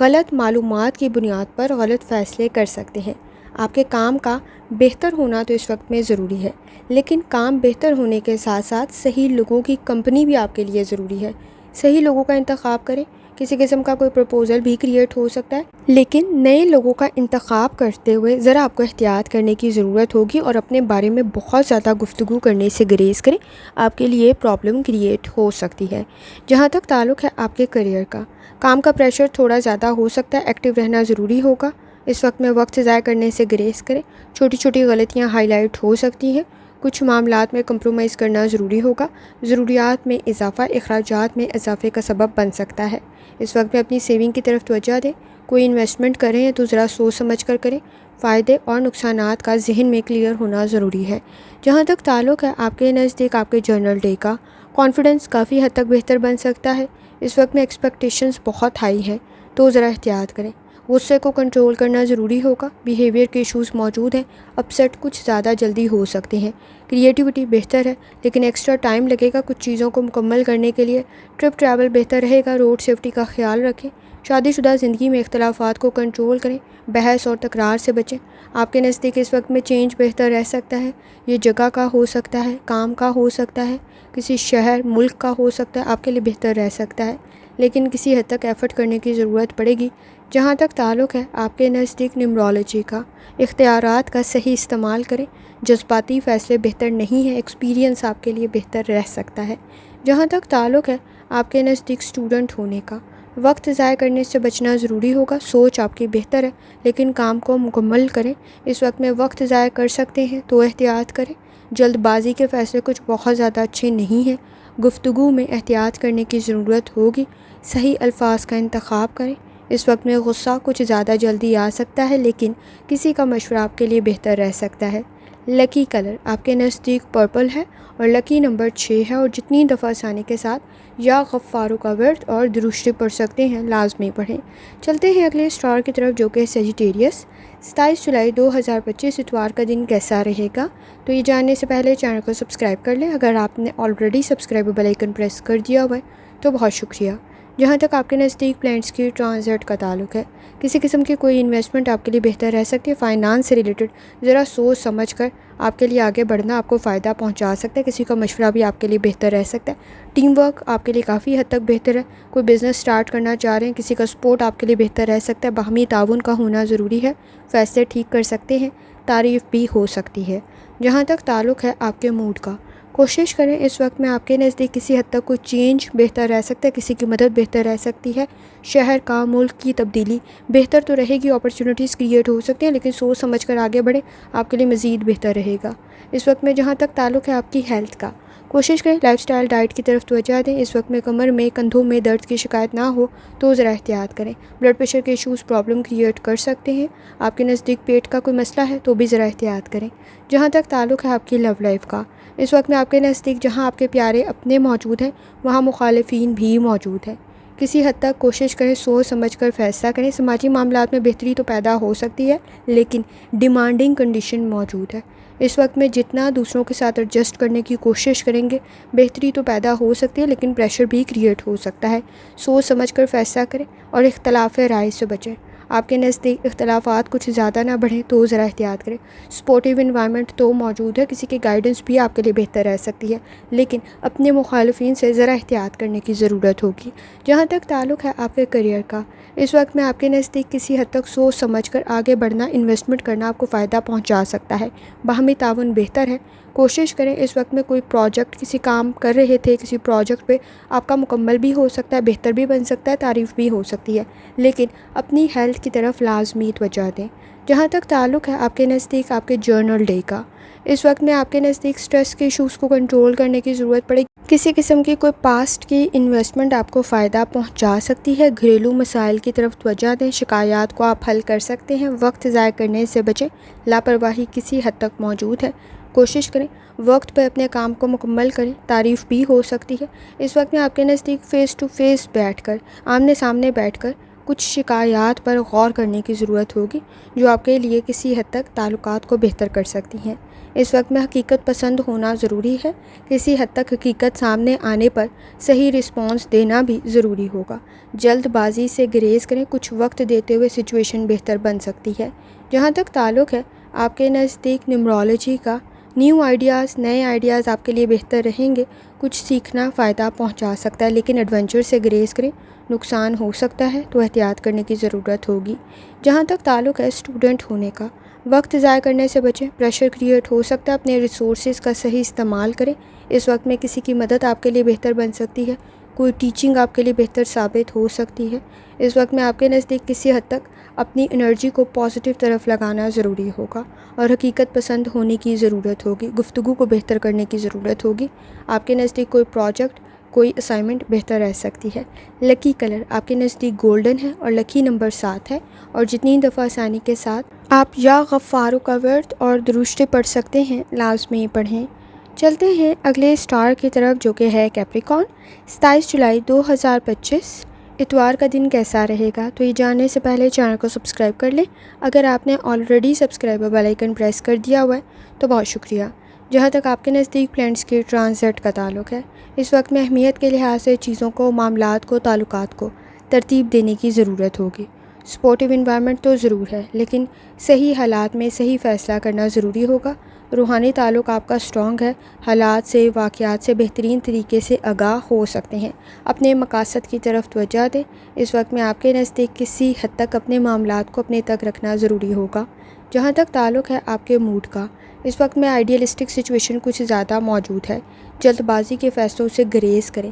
Speaker 1: غلط معلومات کی بنیاد پر غلط فیصلے کر سکتے ہیں۔ آپ کے کام کا بہتر ہونا تو اس وقت میں ضروری ہے لیکن کام بہتر ہونے کے ساتھ ساتھ صحیح لوگوں کی کمپنی بھی آپ کے لیے ضروری ہے۔ صحیح لوگوں کا انتخاب کریں۔ کسی قسم کا کوئی پروپوزل بھی کریٹ ہو سکتا ہے لیکن نئے لوگوں کا انتخاب کرتے ہوئے ذرا آپ کو احتیاط کرنے کی ضرورت ہوگی اور اپنے بارے میں بہت زیادہ گفتگو کرنے سے گریز کریں، آپ کے لیے پرابلم کریٹ ہو سکتی ہے۔ جہاں تک تعلق ہے آپ کے کریئر کا، کام کا پریشر تھوڑا زیادہ ہو سکتا ہے، ایکٹیو رہنا ضروری ہوگا۔ اس وقت میں وقت ضائع کرنے سے گریز کریں۔ چھوٹی چھوٹی غلطیاں ہائی لائٹ ہو سکتی ہیں، کچھ معاملات میں کمپرومائز کرنا ضروری ہوگا۔ ضروریات میں اضافہ اخراجات میں اضافے کا سبب بن سکتا ہے۔ اس وقت میں اپنی سیونگ کی طرف توجہ دیں۔ کوئی انویسٹمنٹ کریں تو ذرا سوچ سمجھ کر کریں۔ فائدے اور نقصانات کا ذہن میں کلیئر ہونا ضروری ہے۔ جہاں تک تعلق ہے آپ کے نزدیک آپ کے جرنل ڈے کا، کانفیڈنس کافی حد تک بہتر بن سکتا ہے۔ اس وقت میں ایکسپیکٹیشنز بہت ہائی ہیں تو ذرا احتیاط کریں۔ غصے کو کنٹرول کرنا ضروری ہوگا۔ بیہیویئر کے ایشوز موجود ہیں، اپسیٹ کچھ زیادہ جلدی ہو سکتے ہیں۔ کریٹیوٹی بہتر ہے لیکن ایکسٹرا ٹائم لگے گا کچھ چیزوں کو مکمل کرنے کے لیے۔ ٹرپ ٹریول بہتر رہے گا۔ روڈ سیفٹی کا خیال رکھیں۔ شادی شدہ زندگی میں اختلافات کو کنٹرول کریں، بحث اور تکرار سے بچیں۔ آپ کے نزدیک اس وقت میں چینج بہتر رہ سکتا ہے۔ یہ جگہ کا ہو سکتا ہے، کام کا ہو سکتا ہے، کسی شہر ملک کا ہو سکتا ہے، آپ کے لیے بہتر رہ سکتا ہے لیکن کسی حد تک ایفرٹ کرنے کی ضرورت پڑے گی۔ جہاں تک تعلق ہے آپ کے نزدیک نیمرولوجی کا، اختیارات کا صحیح استعمال کریں۔ جذباتی فیصلے بہتر نہیں ہیں، ایکسپیرینس آپ کے لیے بہتر رہ سکتا ہے۔ جہاں تک تعلق ہے آپ کے نزدیک اسٹوڈنٹ ہونے کا، وقت ضائع کرنے سے بچنا ضروری ہوگا۔ سوچ آپ کی بہتر ہے لیکن کام کو مکمل کریں۔ اس وقت میں وقت ضائع کر سکتے ہیں تو احتیاط کریں۔ جلد بازی کے فیصلے کچھ بہت زیادہ اچھے نہیں ہیں۔ گفتگو میں احتیاط کرنے کی ضرورت ہوگی، صحیح الفاظ کا انتخاب کریں۔ اس وقت میں غصہ کچھ زیادہ جلدی آ سکتا ہے، لیکن کسی کا مشورہ آپ کے لیے بہتر رہ سکتا ہے۔ لکی کلر آپ کے نزدیک پرپل ہے اور لکی نمبر 6 ہے، اور جتنی دفعہ آسانی کے ساتھ یا غفارو کا ورد اور درشتی پڑھ سکتے ہیں لازمی پڑھیں۔ چلتے ہیں اگلے اسٹار کی طرف جو کہ سیجیٹیریس۔ 27 جولائی 2025 اتوار کا دن کیسا رہے گا؟ تو یہ جاننے سے پہلے چینل کو سبسکرائب کر لیں۔ اگر آپ نے already subscribe bell icon press کر دیا ہوا ہے تو بہت شکریہ۔ جہاں تک آپ کے نزدیک پلانٹس کی ٹرانزٹ کا تعلق ہے، کسی قسم کی کوئی انویسٹمنٹ آپ کے لیے بہتر رہ سکتی ہے۔ فائنانس سے ریلیٹڈ ذرا سوچ سمجھ کر آپ کے لیے آگے بڑھنا آپ کو فائدہ پہنچا سکتا ہے، کسی کا مشورہ بھی آپ کے لیے بہتر رہ سکتا ہے۔ ٹیم ورک آپ کے لیے کافی حد تک بہتر ہے، کوئی بزنس سٹارٹ کرنا چاہ رہے ہیں، کسی کا سپورٹ آپ کے لیے بہتر رہ سکتا ہے۔ باہمی تعاون کا ہونا ضروری ہے، فیصلے ٹھیک کر سکتے ہیں، تعریف بھی ہو سکتی ہے۔ جہاں تک تعلق ہے آپ کے موڈ کا، کوشش کریں اس وقت میں آپ کے نزدیک کسی حد تک کوئی چینج بہتر رہ سکتا ہے، کسی کی مدد بہتر رہ سکتی ہے۔ شہر کا، ملک کی تبدیلی بہتر تو رہے گی، اپرچونیٹیز کریٹ ہو سکتی ہیں، لیکن سوچ سمجھ کر آگے بڑھیں، آپ کے لیے مزید بہتر رہے گا۔ اس وقت میں جہاں تک تعلق ہے آپ کی ہیلتھ کا، کوشش کریں لائف سٹائل ڈائٹ کی طرف توجہ دیں۔ اس وقت میں کمر میں، کندھوں میں درد کی شکایت نہ ہو تو ذرا احتیاط کریں۔ بلڈ پریشر کے ایشوز پرابلم کریٹ کر سکتے ہیں۔ آپ کے نزدیک پیٹ کا کوئی مسئلہ ہے تو بھی ذرا احتیاط کریں۔ جہاں تک تعلق ہے آپ کی لو لائف کا، اس وقت میں آپ کے نزدیک جہاں آپ کے پیارے اپنے موجود ہیں وہاں مخالفین بھی موجود ہیں۔ کسی حد تک کوشش کریں سوچ سمجھ کر فیصلہ کریں۔ سماجی معاملات میں بہتری تو پیدا ہو سکتی ہے، لیکن ڈیمانڈنگ کنڈیشن موجود ہے۔ اس وقت میں جتنا دوسروں کے ساتھ ایڈجسٹ کرنے کی کوشش کریں گے بہتری تو پیدا ہو سکتی ہے، لیکن پریشر بھی کریٹ ہو سکتا ہے۔ سوچ سمجھ کر فیصلہ کریں اور اختلاف رائے سے بچیں۔ آپ کے نزدیک اختلافات کچھ زیادہ نہ بڑھیں تو ذرا احتیاط کریں۔ سپورٹیو انوائرمنٹ تو موجود ہے، کسی کی گائیڈنس بھی آپ کے لیے بہتر رہ سکتی ہے، لیکن اپنے مخالفین سے ذرا احتیاط کرنے کی ضرورت ہوگی۔ جہاں تک تعلق ہے آپ کے کریئر کا، اس وقت میں آپ کے نزدیک کسی حد تک سوچ سمجھ کر آگے بڑھنا، انویسٹمنٹ کرنا آپ کو فائدہ پہنچا سکتا ہے۔ باہمی تعاون بہتر ہے۔ کوشش کریں اس وقت میں کوئی پروجیکٹ کسی کام کر رہے تھے، کسی پروجیکٹ پہ آپ کا مکمل بھی ہو سکتا ہے، بہتر بھی بن سکتا ہے، تعریف بھی ہو سکتی ہے، لیکن اپنی ہیلتھ کی طرف لازمی توجہ دیں۔ جہاں تک تعلق ہے آپ کے نزدیک آپ کے جرنل ڈے کا، اس وقت میں آپ کے نزدیک سٹریس کے ایشوز کو کنٹرول کرنے کی ضرورت پڑے گی۔ کسی قسم کی کوئی پاسٹ کی انویسٹمنٹ آپ کو فائدہ پہنچا سکتی ہے۔ گھریلو مسائل کی طرف توجہ دیں، شکایات کو آپ حل کر سکتے ہیں۔ وقت ضائع کرنے سے بچیں، لاپرواہی کسی حد تک موجود ہے۔ کوشش کریں وقت پر اپنے کام کو مکمل کریں، تعریف بھی ہو سکتی ہے۔ اس وقت میں آپ کے نزدیک فیس ٹو فیس بیٹھ کر، آمنے سامنے بیٹھ کر کچھ شکایات پر غور کرنے کی ضرورت ہوگی، جو آپ کے لیے کسی حد تک تعلقات کو بہتر کر سکتی ہیں۔ اس وقت میں حقیقت پسند ہونا ضروری ہے، کسی حد تک حقیقت سامنے آنے پر صحیح رسپانس دینا بھی ضروری ہوگا۔ جلد بازی سے گریز کریں، کچھ وقت دیتے ہوئے سچویشن بہتر بن سکتی ہے۔ جہاں تک تعلق ہے آپ کے نزدیک نیومرولوجی کا، نئے آئیڈیاز آپ کے لیے بہتر رہیں گے۔ کچھ سیکھنا فائدہ پہنچا سکتا ہے، لیکن ایڈونچر سے گریز کریں، نقصان ہو سکتا ہے تو احتیاط کرنے کی ضرورت ہوگی۔ جہاں تک تعلق ہے اسٹوڈنٹ ہونے کا، وقت ضائع کرنے سے بچیں، پریشر کریٹ ہو سکتا ہے، اپنے ریسورسز کا صحیح استعمال کریں۔ اس وقت میں کسی کی مدد آپ کے لیے بہتر بن سکتی ہے، کوئی ٹیچنگ آپ کے لیے بہتر ثابت ہو سکتی ہے۔ اس وقت میں آپ کے نزدیک کسی حد تک اپنی انرجی کو پازیٹیو طرف لگانا ضروری ہوگا اور حقیقت پسند ہونے کی ضرورت ہوگی، گفتگو کو بہتر کرنے کی ضرورت ہوگی۔ آپ کے نزدیک کوئی پروجیکٹ، کوئی اسائنمنٹ بہتر رہ سکتی ہے۔ لکی کلر آپ کے نزدیک گولڈن ہے اور لکی نمبر 7 ہے، اور جتنی دفعہ آسانی کے ساتھ آپ یا غفارو کا ورد اور درشتی پڑھ سکتے ہیں لازمی پڑھیں۔ چلتے ہیں اگلے اسٹار کی طرف جو کہ ہے کیپریکون۔ 27 جولائی 2025 اتوار کا دن کیسا رہے گا؟ تو یہ جاننے سے پہلے چینل کو سبسکرائب کر لیں۔ اگر آپ نے already subscribe bell icon press کر دیا ہوا ہے تو بہت شکریہ۔ جہاں تک آپ کے نزدیک پلانٹس کی ٹرانزٹ کا تعلق ہے، اس وقت میں اہمیت کے لحاظ سے چیزوں کو، معاملات کو، تعلقات کو ترتیب دینے کی ضرورت ہوگی۔ سپورٹیو انوائرمنٹ تو ضرور ہے، لیکن صحیح حالات میں صحیح فیصلہ کرنا ضروری ہوگا۔ روحانی تعلق آپ کا اسٹرانگ ہے، حالات سے، واقعات سے بہترین طریقے سے آگاہ ہو سکتے ہیں۔ اپنے مقاصد کی طرف توجہ دیں۔ اس وقت میں آپ کے نزدیک کسی حد تک اپنے معاملات کو اپنے تک رکھنا ضروری ہوگا۔ جہاں تک تعلق ہے آپ کے موڈ کا، اس وقت میں آئیڈیلسٹک سچویشن کچھ زیادہ موجود ہے، جلد بازی کے فیصلوں سے گریز کریں۔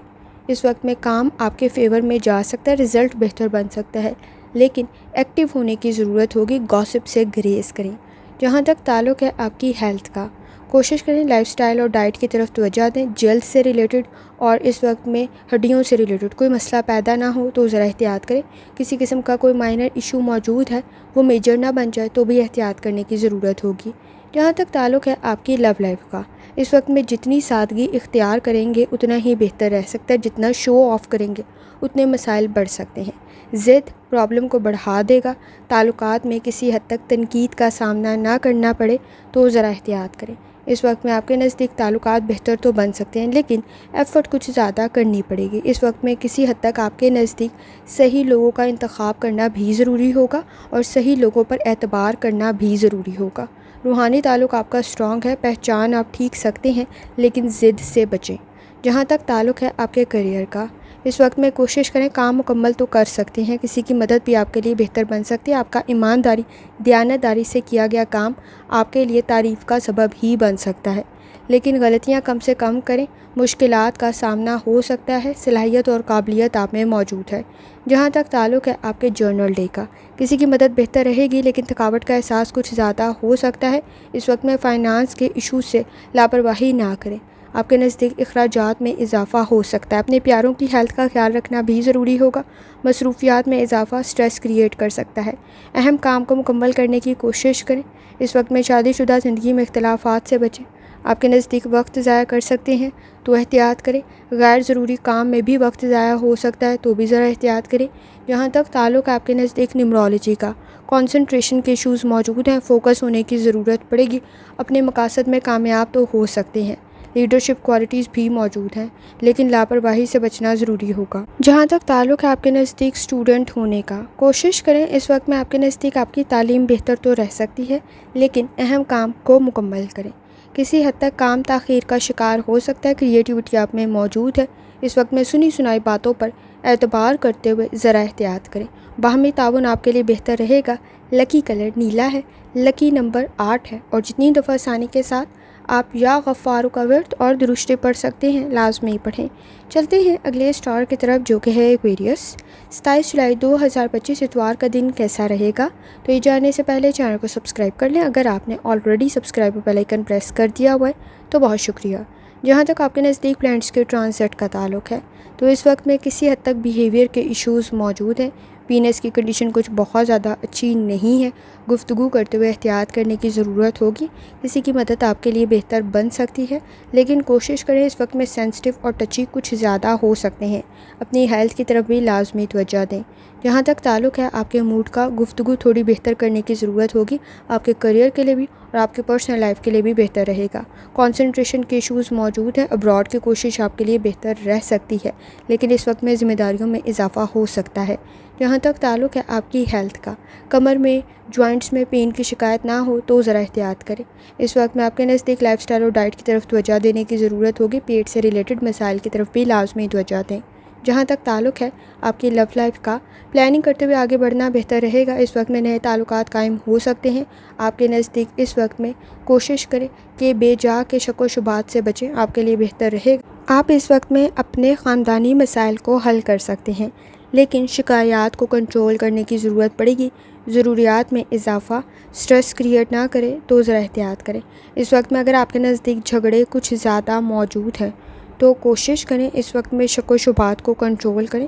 Speaker 1: اس وقت میں کام آپ کے فیور میں جا سکتا ہے، رزلٹ بہتر بن سکتا ہے، لیکن ایکٹیو ہونے کی ضرورت ہوگی، گاسپ سے گریز کریں۔ جہاں تک تعلق ہے آپ کی ہیلتھ کا، کوشش کریں لائف سٹائل اور ڈائٹ کی طرف توجہ دیں۔ جلد سے ریلیٹڈ اور اس وقت میں ہڈیوں سے ریلیٹڈ کوئی مسئلہ پیدا نہ ہو تو ذرا احتیاط کریں۔ کسی قسم کا کوئی مائنر ایشو موجود ہے، وہ میجر نہ بن جائے تو بھی احتیاط کرنے کی ضرورت ہوگی۔ جہاں تک تعلق ہے آپ کی لو لائف کا، اس وقت میں جتنی سادگی اختیار کریں گے اتنا ہی بہتر رہ سکتا ہے، جتنا شو آف کریں گے اتنے مسائل بڑھ سکتے ہیں۔ ضد پرابلم کو بڑھا دے گا۔ تعلقات میں کسی حد تک تنقید کا سامنا نہ کرنا پڑے تو ذرا احتیاط کریں۔ اس وقت میں آپ کے نزدیک تعلقات بہتر تو بن سکتے ہیں لیکن ایفرٹ کچھ زیادہ کرنی پڑے گی۔ اس وقت میں کسی حد تک آپ کے نزدیک صحیح لوگوں کا انتخاب کرنا بھی ضروری ہوگا اور صحیح لوگوں پر اعتبار کرنا بھی ضروری ہوگا۔ روحانی تعلق آپ کا اسٹرانگ ہے، پہچان آپ ٹھیک سکتے ہیں لیکن ضد سے بچیں۔ جہاں تک تعلق ہے آپ کے کیریئر کا، اس وقت میں کوشش کریں کام مکمل تو کر سکتے ہیں، کسی کی مدد بھی آپ کے لیے بہتر بن سکتی ہے۔ آپ کا ایمانداری، دیانتداری سے کیا گیا کام آپ کے لیے تعریف کا سبب ہی بن سکتا ہے، لیکن غلطیاں کم سے کم کریں۔ مشکلات کا سامنا ہو سکتا ہے، صلاحیت اور قابلیت آپ میں موجود ہے۔ جہاں تک تعلق ہے آپ کے جرنل ڈے کا، کسی کی مدد بہتر رہے گی لیکن تھکاوٹ کا احساس کچھ زیادہ ہو سکتا ہے۔ اس وقت میں فائنانس کے ایشوز سے لاپرواہی نہ کریں، آپ کے نزدیک اخراجات میں اضافہ ہو سکتا ہے۔ اپنے پیاروں کی ہیلتھ کا خیال رکھنا بھی ضروری ہوگا۔ مصروفیات میں اضافہ سٹریس کریٹ کر سکتا ہے۔ اہم کام کو مکمل کرنے کی کوشش کریں۔ اس وقت میں شادی شدہ زندگی میں اختلافات سے بچیں، آپ کے نزدیک وقت ضائع کر سکتے ہیں تو احتیاط کریں۔ غیر ضروری کام میں بھی وقت ضائع ہو سکتا ہے تو بھی ذرا احتیاط کریں۔ جہاں تک تعلق آپ کے نزدیک نیورولوجی کا، کنسنٹریشن کے ایشوز موجود ہیں، فوکس ہونے کی ضرورت پڑے گی۔ اپنے مقاصد میں کامیاب تو ہو سکتے ہیں، لیڈرشپ کوالٹیز بھی موجود ہیں لیکن لاپرواہی سے بچنا ضروری ہوگا۔ جہاں تک تعلق ہے آپ کے نزدیک اسٹوڈنٹ ہونے کا، کوشش کریں اس وقت میں آپ کے نزدیک آپ کی تعلیم بہتر تو رہ سکتی ہے لیکن اہم کام کو مکمل کریں۔ کسی حد تک کام تاخیر کا شکار ہو سکتا ہے، کریٹیوٹی آپ میں موجود ہے۔ اس وقت میں سنی سنائی باتوں پر اعتبار کرتے ہوئے ذرا احتیاط کریں۔ باہمی تعاون آپ کے لیے بہتر رہے گا۔ لکی کلر نیلا ہے، لکی نمبر 8 ہے اور جتنی دفعہ آسانی کے ساتھ آپ یا غفارو کا ورد اور درشتے پڑھ سکتے ہیں لازمی پڑھیں۔ چلتے ہیں اگلے سٹار کی طرف جو کہ ہے ایکویریس۔ 27 جولائی 2025 اتوار کا دن کیسا رہے گا؟ تو یہ جاننے سے پہلے چینل کو سبسکرائب کر لیں۔ اگر آپ نے already subscribe bell icon press کر دیا ہوا ہے تو بہت شکریہ۔ جہاں تک آپ کے نزدیک پلانٹس کے ٹرانزٹ کا تعلق ہے تو اس وقت میں کسی حد تک بیہیویئر کے ایشوز موجود ہیں۔ وینس کی کنڈیشن کچھ بہت زیادہ اچھی نہیں ہے، گفتگو کرتے ہوئے احتیاط کرنے کی ضرورت ہوگی۔ کسی کی مدد آپ کے لیے بہتر بن سکتی ہے لیکن کوشش کریں، اس وقت میں سینسٹیو اور ٹچی کچھ زیادہ ہو سکتے ہیں۔ اپنی ہیلتھ کی طرف بھی لازمی توجہ دیں۔ جہاں تک تعلق ہے آپ کے موڈ کا، گفتگو تھوڑی بہتر کرنے کی ضرورت ہوگی، آپ کے کیریئر کے لیے بھی اور آپ کے پرسنل لائف کے لیے بھی بہتر رہے گا۔ کنسنٹریشن کے ایشوز موجود ہیں، ابراڈ کی کوشش آپ کے لیے بہتر رہ سکتی ہے لیکن اس وقت میں ذمہ داریوں میں اضافہ ہو سکتا ہے۔ جہاں تک تعلق ہے آپ کی ہیلتھ کا، کمر میں، جوائنٹس میں پین کی شکایت نہ ہو تو ذرا احتیاط کریں۔ اس وقت میں آپ کے نزدیک لائف سٹائل اور ڈائٹ کی طرف توجہ دینے کی ضرورت ہوگی۔ پیٹ سے ریلیٹڈ مسائل کی طرف بھی لازمی توجہ دیں۔ جہاں تک تعلق ہے آپ کی لو لائف کا، پلاننگ کرتے ہوئے آگے بڑھنا بہتر رہے گا۔ اس وقت میں نئے تعلقات قائم ہو سکتے ہیں۔ آپ کے نزدیک اس وقت میں کوشش کریں کہ بے جا کے شک و شبہات سے بچیں، آپ کے لیے بہتر رہے گا۔ آپ اس وقت میں اپنے خاندانی مسائل کو حل کر سکتے ہیں لیکن شکایات کو کنٹرول کرنے کی ضرورت پڑے گی۔ ضروریات میں اضافہ سٹریس کریٹ نہ کرے تو ذرا احتیاط کریں۔ اس وقت میں اگر آپ کے نزدیک جھگڑے کچھ زیادہ موجود ہیں تو کوشش کریں اس وقت میں شک و شبہات کو کنٹرول کریں۔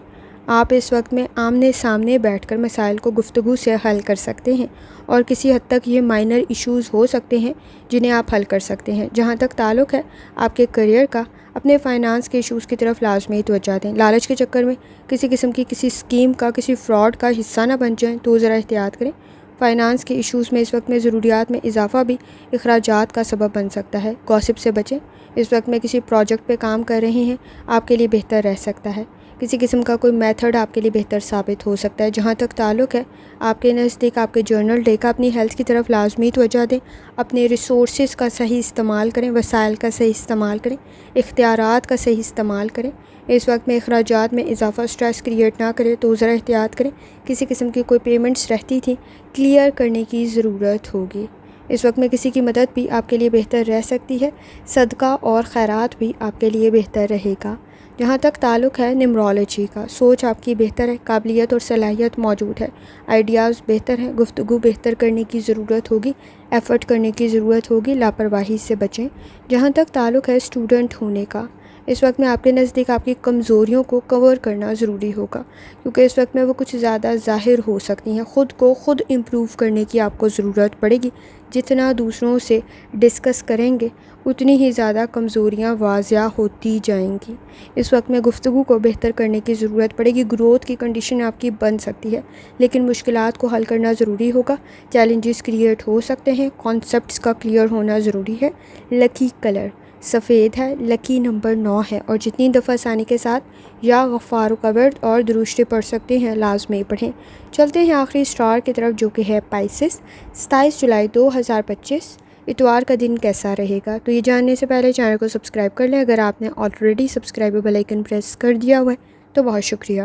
Speaker 1: آپ اس وقت میں آمنے سامنے بیٹھ کر مسائل کو گفتگو سے حل کر سکتے ہیں اور کسی حد تک یہ مائنر ایشوز ہو سکتے ہیں جنہیں آپ حل کر سکتے ہیں۔ جہاں تک تعلق ہے آپ کے کیریئر کا، اپنے فائنانس کے ایشوز کی طرف لازمی توجہ دیں۔ لالچ کے چکر میں کسی قسم کی کسی اسکیم کا، کسی فراڈ کا حصہ نہ بن جائیں تو ذرا احتیاط کریں۔ فائنانس کے ایشوز میں اس وقت میں ضروریات میں اضافہ بھی اخراجات کا سبب بن سکتا ہے، گوسپ سے بچیں۔ اس وقت میں کسی پروجیکٹ پہ کام کر رہے ہیں، آپ کے لیے بہتر رہ سکتا ہے۔ کسی قسم کا کوئی میتھڈ آپ کے لیے بہتر ثابت ہو سکتا ہے۔ جہاں تک تعلق ہے آپ کے نزدیک آپ کے جرنل ڈے کا، اپنی ہیلتھ کی طرف لازمی توجہ دیں۔ اپنے ریسورسز کا صحیح استعمال کریں، وسائل کا صحیح استعمال کریں، اختیارات کا صحیح استعمال کریں۔ اس وقت میں اخراجات میں اضافہ سٹریس کریٹ نہ کرے تو ذرا احتیاط کریں۔ کسی قسم کی کوئی پیمنٹس رہتی تھیں، کلیئر کرنے کی ضرورت ہوگی۔ اس وقت میں کسی کی مدد بھی آپ کے لیے بہتر رہ سکتی ہے۔ صدقہ اور خیرات بھی آپ کے لیے بہتر رہے گا۔ جہاں تک تعلق ہے نمرولوجی کا، سوچ آپ کی بہتر ہے، قابلیت اور صلاحیت موجود ہے، آئیڈیاز بہتر ہیں، گفتگو بہتر کرنے کی ضرورت ہوگی، ایفرٹ کرنے کی ضرورت ہوگی، لاپرواہی سے بچیں۔ جہاں تک تعلق ہے اسٹوڈنٹ ہونے کا، اس وقت میں آپ کے نزدیک آپ کی کمزوریوں کو کور کرنا ضروری ہوگا، کیونکہ اس وقت میں وہ کچھ زیادہ ظاہر ہو سکتی ہیں۔ خود کو خود امپروو کرنے کی آپ کو ضرورت پڑے گی۔ جتنا دوسروں سے ڈسکس کریں گے اتنی ہی زیادہ کمزوریاں واضح ہوتی جائیں گی۔ اس وقت میں گفتگو کو بہتر کرنے کی ضرورت پڑے گی۔ گروتھ کی کنڈیشن آپ کی بن سکتی ہے، لیکن مشکلات کو حل کرنا ضروری ہوگا۔ چیلنجز کریٹ ہو سکتے ہیں، کانسیپٹس کا کلیئر ہونا ضروری ہے۔ لکی کلر سفید ہے، لکی نمبر 9 ہے، اور جتنی دفعہ آسانی کے ساتھ یا غفار کا ورد اور درشتے پڑھ سکتے ہیں لازمی پڑھیں۔ چلتے ہیں آخری اسٹار کی طرف، جو کہ ہے پائسس۔ 27 جولائی 2025 اتوار کا دن کیسا رہے گا؟ تو یہ جاننے سے پہلے چینل کو سبسکرائب کر لیں۔ اگر آپ نے already subscribe bell icon press کر دیا ہوا ہے تو بہت شکریہ۔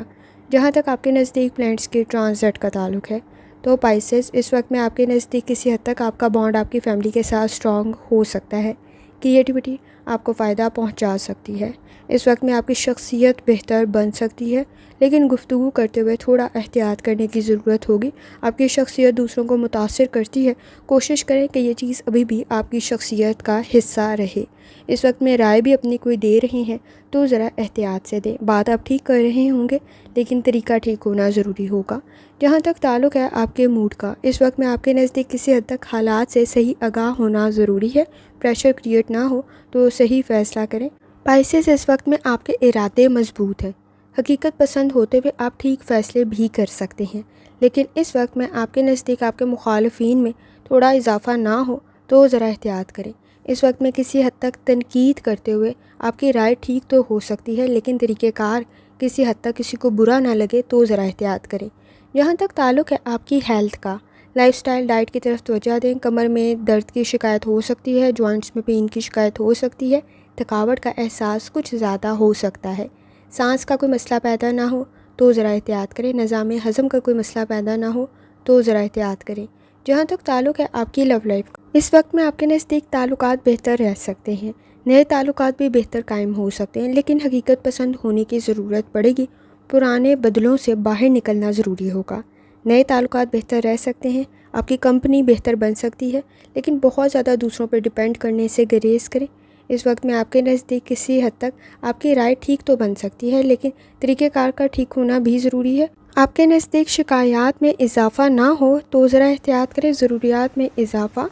Speaker 1: جہاں تک آپ کے نزدیک پلانٹس کے ٹرانزٹ کا تعلق ہے، تو پائسس اس وقت میں آپ کے نزدیک کسی حد تک آپ کا بانڈ آپ کی فیملی کے ساتھ اسٹرانگ ہو سکتا ہے۔ کریٹیوٹی آپ کو فائدہ پہنچا سکتی ہے۔ اس وقت میں آپ کی شخصیت بہتر بن سکتی ہے، لیکن گفتگو کرتے ہوئے تھوڑا احتیاط کرنے کی ضرورت ہوگی۔ آپ کی شخصیت دوسروں کو متاثر کرتی ہے، کوشش کریں کہ یہ چیز ابھی بھی آپ کی شخصیت کا حصہ رہے۔ اس وقت میں رائے بھی اپنی کوئی دے رہے ہیں تو ذرا احتیاط سے دیں۔ بات آپ ٹھیک کر رہے ہوں گے، لیکن طریقہ ٹھیک ہونا ضروری ہوگا۔ جہاں تک تعلق ہے آپ کے موڈ کا، اس وقت میں آپ کے نزدیک کسی حد تک حالات سے صحیح آگاہ ہونا ضروری ہے۔ پریشر کریٹ نہ ہو تو صحیح فیصلہ کریں۔ پائسس اس وقت میں آپ کے ارادے مضبوط ہیں، حقیقت پسند ہوتے ہوئے آپ ٹھیک فیصلے بھی کر سکتے ہیں، لیکن اس وقت میں آپ کے نزدیک آپ کے مخالفین میں تھوڑا اضافہ نہ ہو تو ذرا احتیاط کریں۔ اس وقت میں کسی حد تک تنقید کرتے ہوئے آپ کی رائے ٹھیک تو ہو سکتی ہے، لیکن طریقہ کار کسی حد تک کسی کو برا نہ لگے تو ذرا احتیاط کریں۔ جہاں تک تعلق ہے آپ کی ہیلتھ کا، لائف سٹائل ڈائٹ کی طرف توجہ دیں۔ کمر میں درد کی شکایت ہو سکتی ہے، جوائنٹس میں پین کی شکایت ہو سکتی ہے، تھکاوٹ کا احساس کچھ زیادہ ہو سکتا ہے۔ سانس کا کوئی مسئلہ پیدا نہ ہو تو ذرا احتیاط کریں۔ نظام ہضم کا کوئی مسئلہ پیدا نہ ہو تو ذرا احتیاط کریں۔ جہاں تک تعلق ہے آپ کی لو لائف کا، اس وقت میں آپ کے نزدیک تعلقات بہتر رہ سکتے ہیں، نئے تعلقات بھی بہتر قائم ہو سکتے ہیں، لیکن حقیقت پسند ہونے کی ضرورت پڑے گی۔ پرانے بدلوں سے باہر نکلنا ضروری ہوگا۔ نئے تعلقات بہتر رہ سکتے ہیں، آپ کی کمپنی بہتر بن سکتی ہے، لیکن بہت زیادہ دوسروں پر ڈیپینڈ کرنے سے گریز کریں۔ اس وقت میں آپ کے نزدیک کسی حد تک آپ کی رائے ٹھیک تو بن سکتی ہے، لیکن طریقہ کار کا ٹھیک ہونا بھی ضروری ہے۔ آپ کے نزدیک شکایات میں اضافہ نہ ہو تو ذرا احتیاط کریں۔ ضروریات میں اضافہ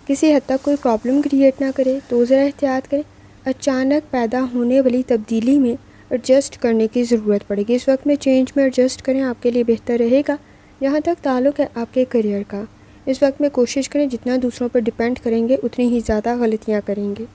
Speaker 1: کسی حد تک کوئی پرابلم کریٹ نہ کرے تو ذرا احتیاط کریں۔ اچانک پیدا ہونے والی تبدیلی میں ایڈجسٹ کرنے کی ضرورت پڑے گی۔ اس وقت میں چینج میں ایڈجسٹ کریں، آپ کے لیے بہتر رہے گا۔ جہاں تک تعلق ہے آپ کے کریئر کا، اس وقت میں کوشش کریں جتنا دوسروں پر ڈیپینڈ کریں گے اتنی ہی زیادہ غلطیاں کریں گے۔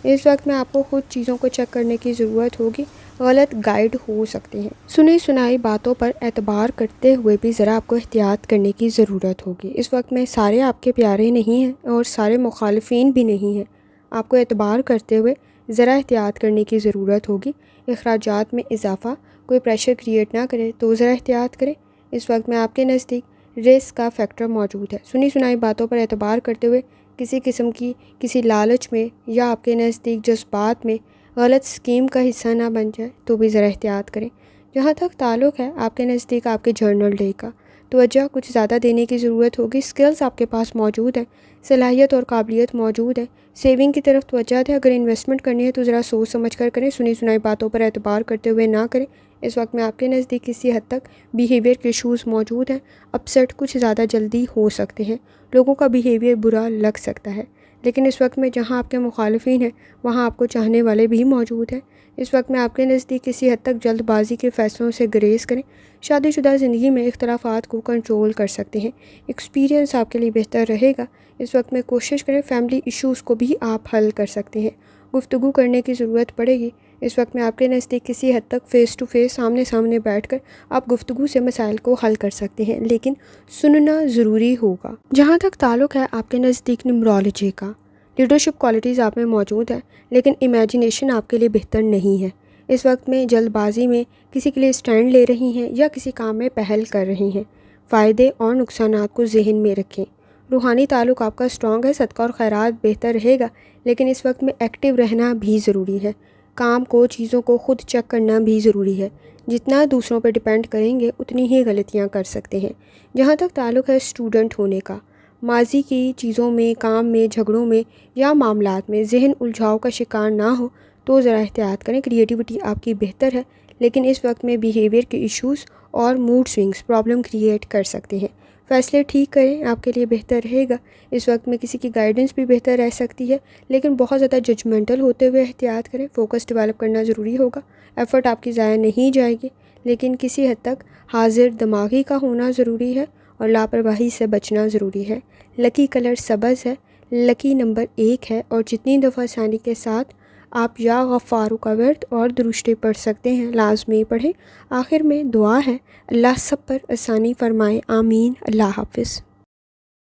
Speaker 1: اس وقت میں آپ کو خود چیزوں کو چیک کرنے کی ضرورت ہوگی، غلط گائیڈ ہو سکتے ہیں۔ سنی سنائی باتوں پر اعتبار کرتے ہوئے بھی ذرا آپ کو احتیاط کرنے کی ضرورت ہوگی۔ اس وقت میں سارے آپ کے پیارے نہیں ہیں اور سارے مخالفین بھی نہیں ہیں۔ آپ کو اعتبار کرتے ہوئے ذرا احتیاط کرنے کی ضرورت ہوگی۔ اخراجات میں اضافہ کوئی پریشر کریٹ نہ کرے تو ذرا احتیاط کریں۔ اس وقت میں آپ کے نزدیک رسک کا فیکٹر موجود ہے۔ سنی سنائی باتوں پر اعتبار کرتے ہوئے کسی قسم کی کسی لالچ میں یا آپ کے نزدیک جذبات میں غلط اسکیم کا حصہ نہ بن جائے تو بھی ذرا احتیاط کریں۔ جہاں تک تعلق ہے آپ کے نزدیک آپ کے جرنل ڈے کا، توجہ کچھ زیادہ دینے کی ضرورت ہوگی۔ اسکلز آپ کے پاس موجود ہیں، صلاحیت اور قابلیت موجود ہے۔ سیونگ کی طرف توجہ دیں۔ اگر انویسٹمنٹ کرنی ہے تو ذرا سوچ سمجھ کر کریں، سنی سنائی باتوں پر اعتبار کرتے ہوئے نہ کریں۔ اس وقت میں آپ کے نزدیک کسی حد تک بیہیویئر کے ایشوز موجود ہیں۔ اپسیٹ کچھ زیادہ جلدی ہو سکتے ہیں، لوگوں کا بیہیویئر برا لگ سکتا ہے، لیکن اس وقت میں جہاں آپ کے مخالفین ہیں وہاں آپ کو چاہنے والے بھی موجود ہیں۔ اس وقت میں آپ کے نزدیک کسی حد تک جلد بازی کے فیصلوں سے گریز کریں۔ شادی شدہ زندگی میں اختلافات کو کنٹرول کر سکتے ہیں، ایکسپیرینس آپ کے لیے بہتر رہے گا۔ اس وقت میں کوشش کریں فیملی ایشوز کو بھی آپ حل کر سکتے ہیں، گفتگو کرنے کی ضرورت پڑے گی۔ اس وقت میں آپ کے نزدیک کسی حد تک فیس ٹو فیس آمنے سامنے بیٹھ کر آپ گفتگو سے مسائل کو حل کر سکتے ہیں، لیکن سننا ضروری ہوگا۔ جہاں تک تعلق ہے آپ کے نزدیک نیمرولوجی کا، لیڈرشپ کوالٹیز آپ میں موجود ہیں، لیکن امیجینیشن آپ کے لیے بہتر نہیں ہے۔ اس وقت میں جلد بازی میں کسی کے لیے سٹینڈ لے رہی ہیں یا کسی کام میں پہل کر رہی ہیں۔ فائدے اور نقصانات کو ذہن میں رکھیں۔ روحانی تعلق آپ کا اسٹرانگ ہے، صدقہ اور خیرات بہتر رہے گا، لیکن اس وقت میں ایکٹیو رہنا بھی ضروری ہے۔ کام کو چیزوں کو خود چیک کرنا بھی ضروری ہے۔ جتنا دوسروں پر ڈیپینڈ کریں گے اتنی ہی غلطیاں کر سکتے ہیں۔ جہاں تک تعلق ہے اسٹوڈنٹ ہونے کا، ماضی کی چیزوں میں، کام میں، جھگڑوں میں یا معاملات میں ذہن الجھاؤ کا شکار نہ ہو تو ذرا احتیاط کریں۔ کریٹیوٹی آپ کی بہتر ہے، لیکن اس وقت میں بیہیویئر کے ایشوز اور موڈ سوئنگز پرابلم کریٹ کر سکتے ہیں۔ فیصلے ٹھیک کریں، آپ کے لیے بہتر رہے گا۔ اس وقت میں کسی کی گائیڈنس بھی بہتر رہ سکتی ہے، لیکن بہت زیادہ ججمنٹل ہوتے ہوئے احتیاط کریں۔ فوکس ڈیولپ کرنا ضروری ہوگا۔ ایفرٹ آپ کی ضائع نہیں جائے گی، لیکن کسی حد تک حاضر دماغی کا ہونا ضروری ہے اور لاپرواہی سے بچنا ضروری ہے۔ لکی کلر سبز ہے، لکی نمبر 1 ہے، اور جتنی دفعہ آسانی کے ساتھ آپ یا غفارو کا ورد اور درشتے پڑھ سکتے ہیں لازمی پڑھیں۔ آخر میں دعا ہے، اللہ سب پر آسانی فرمائے، آمین۔ اللہ حافظ۔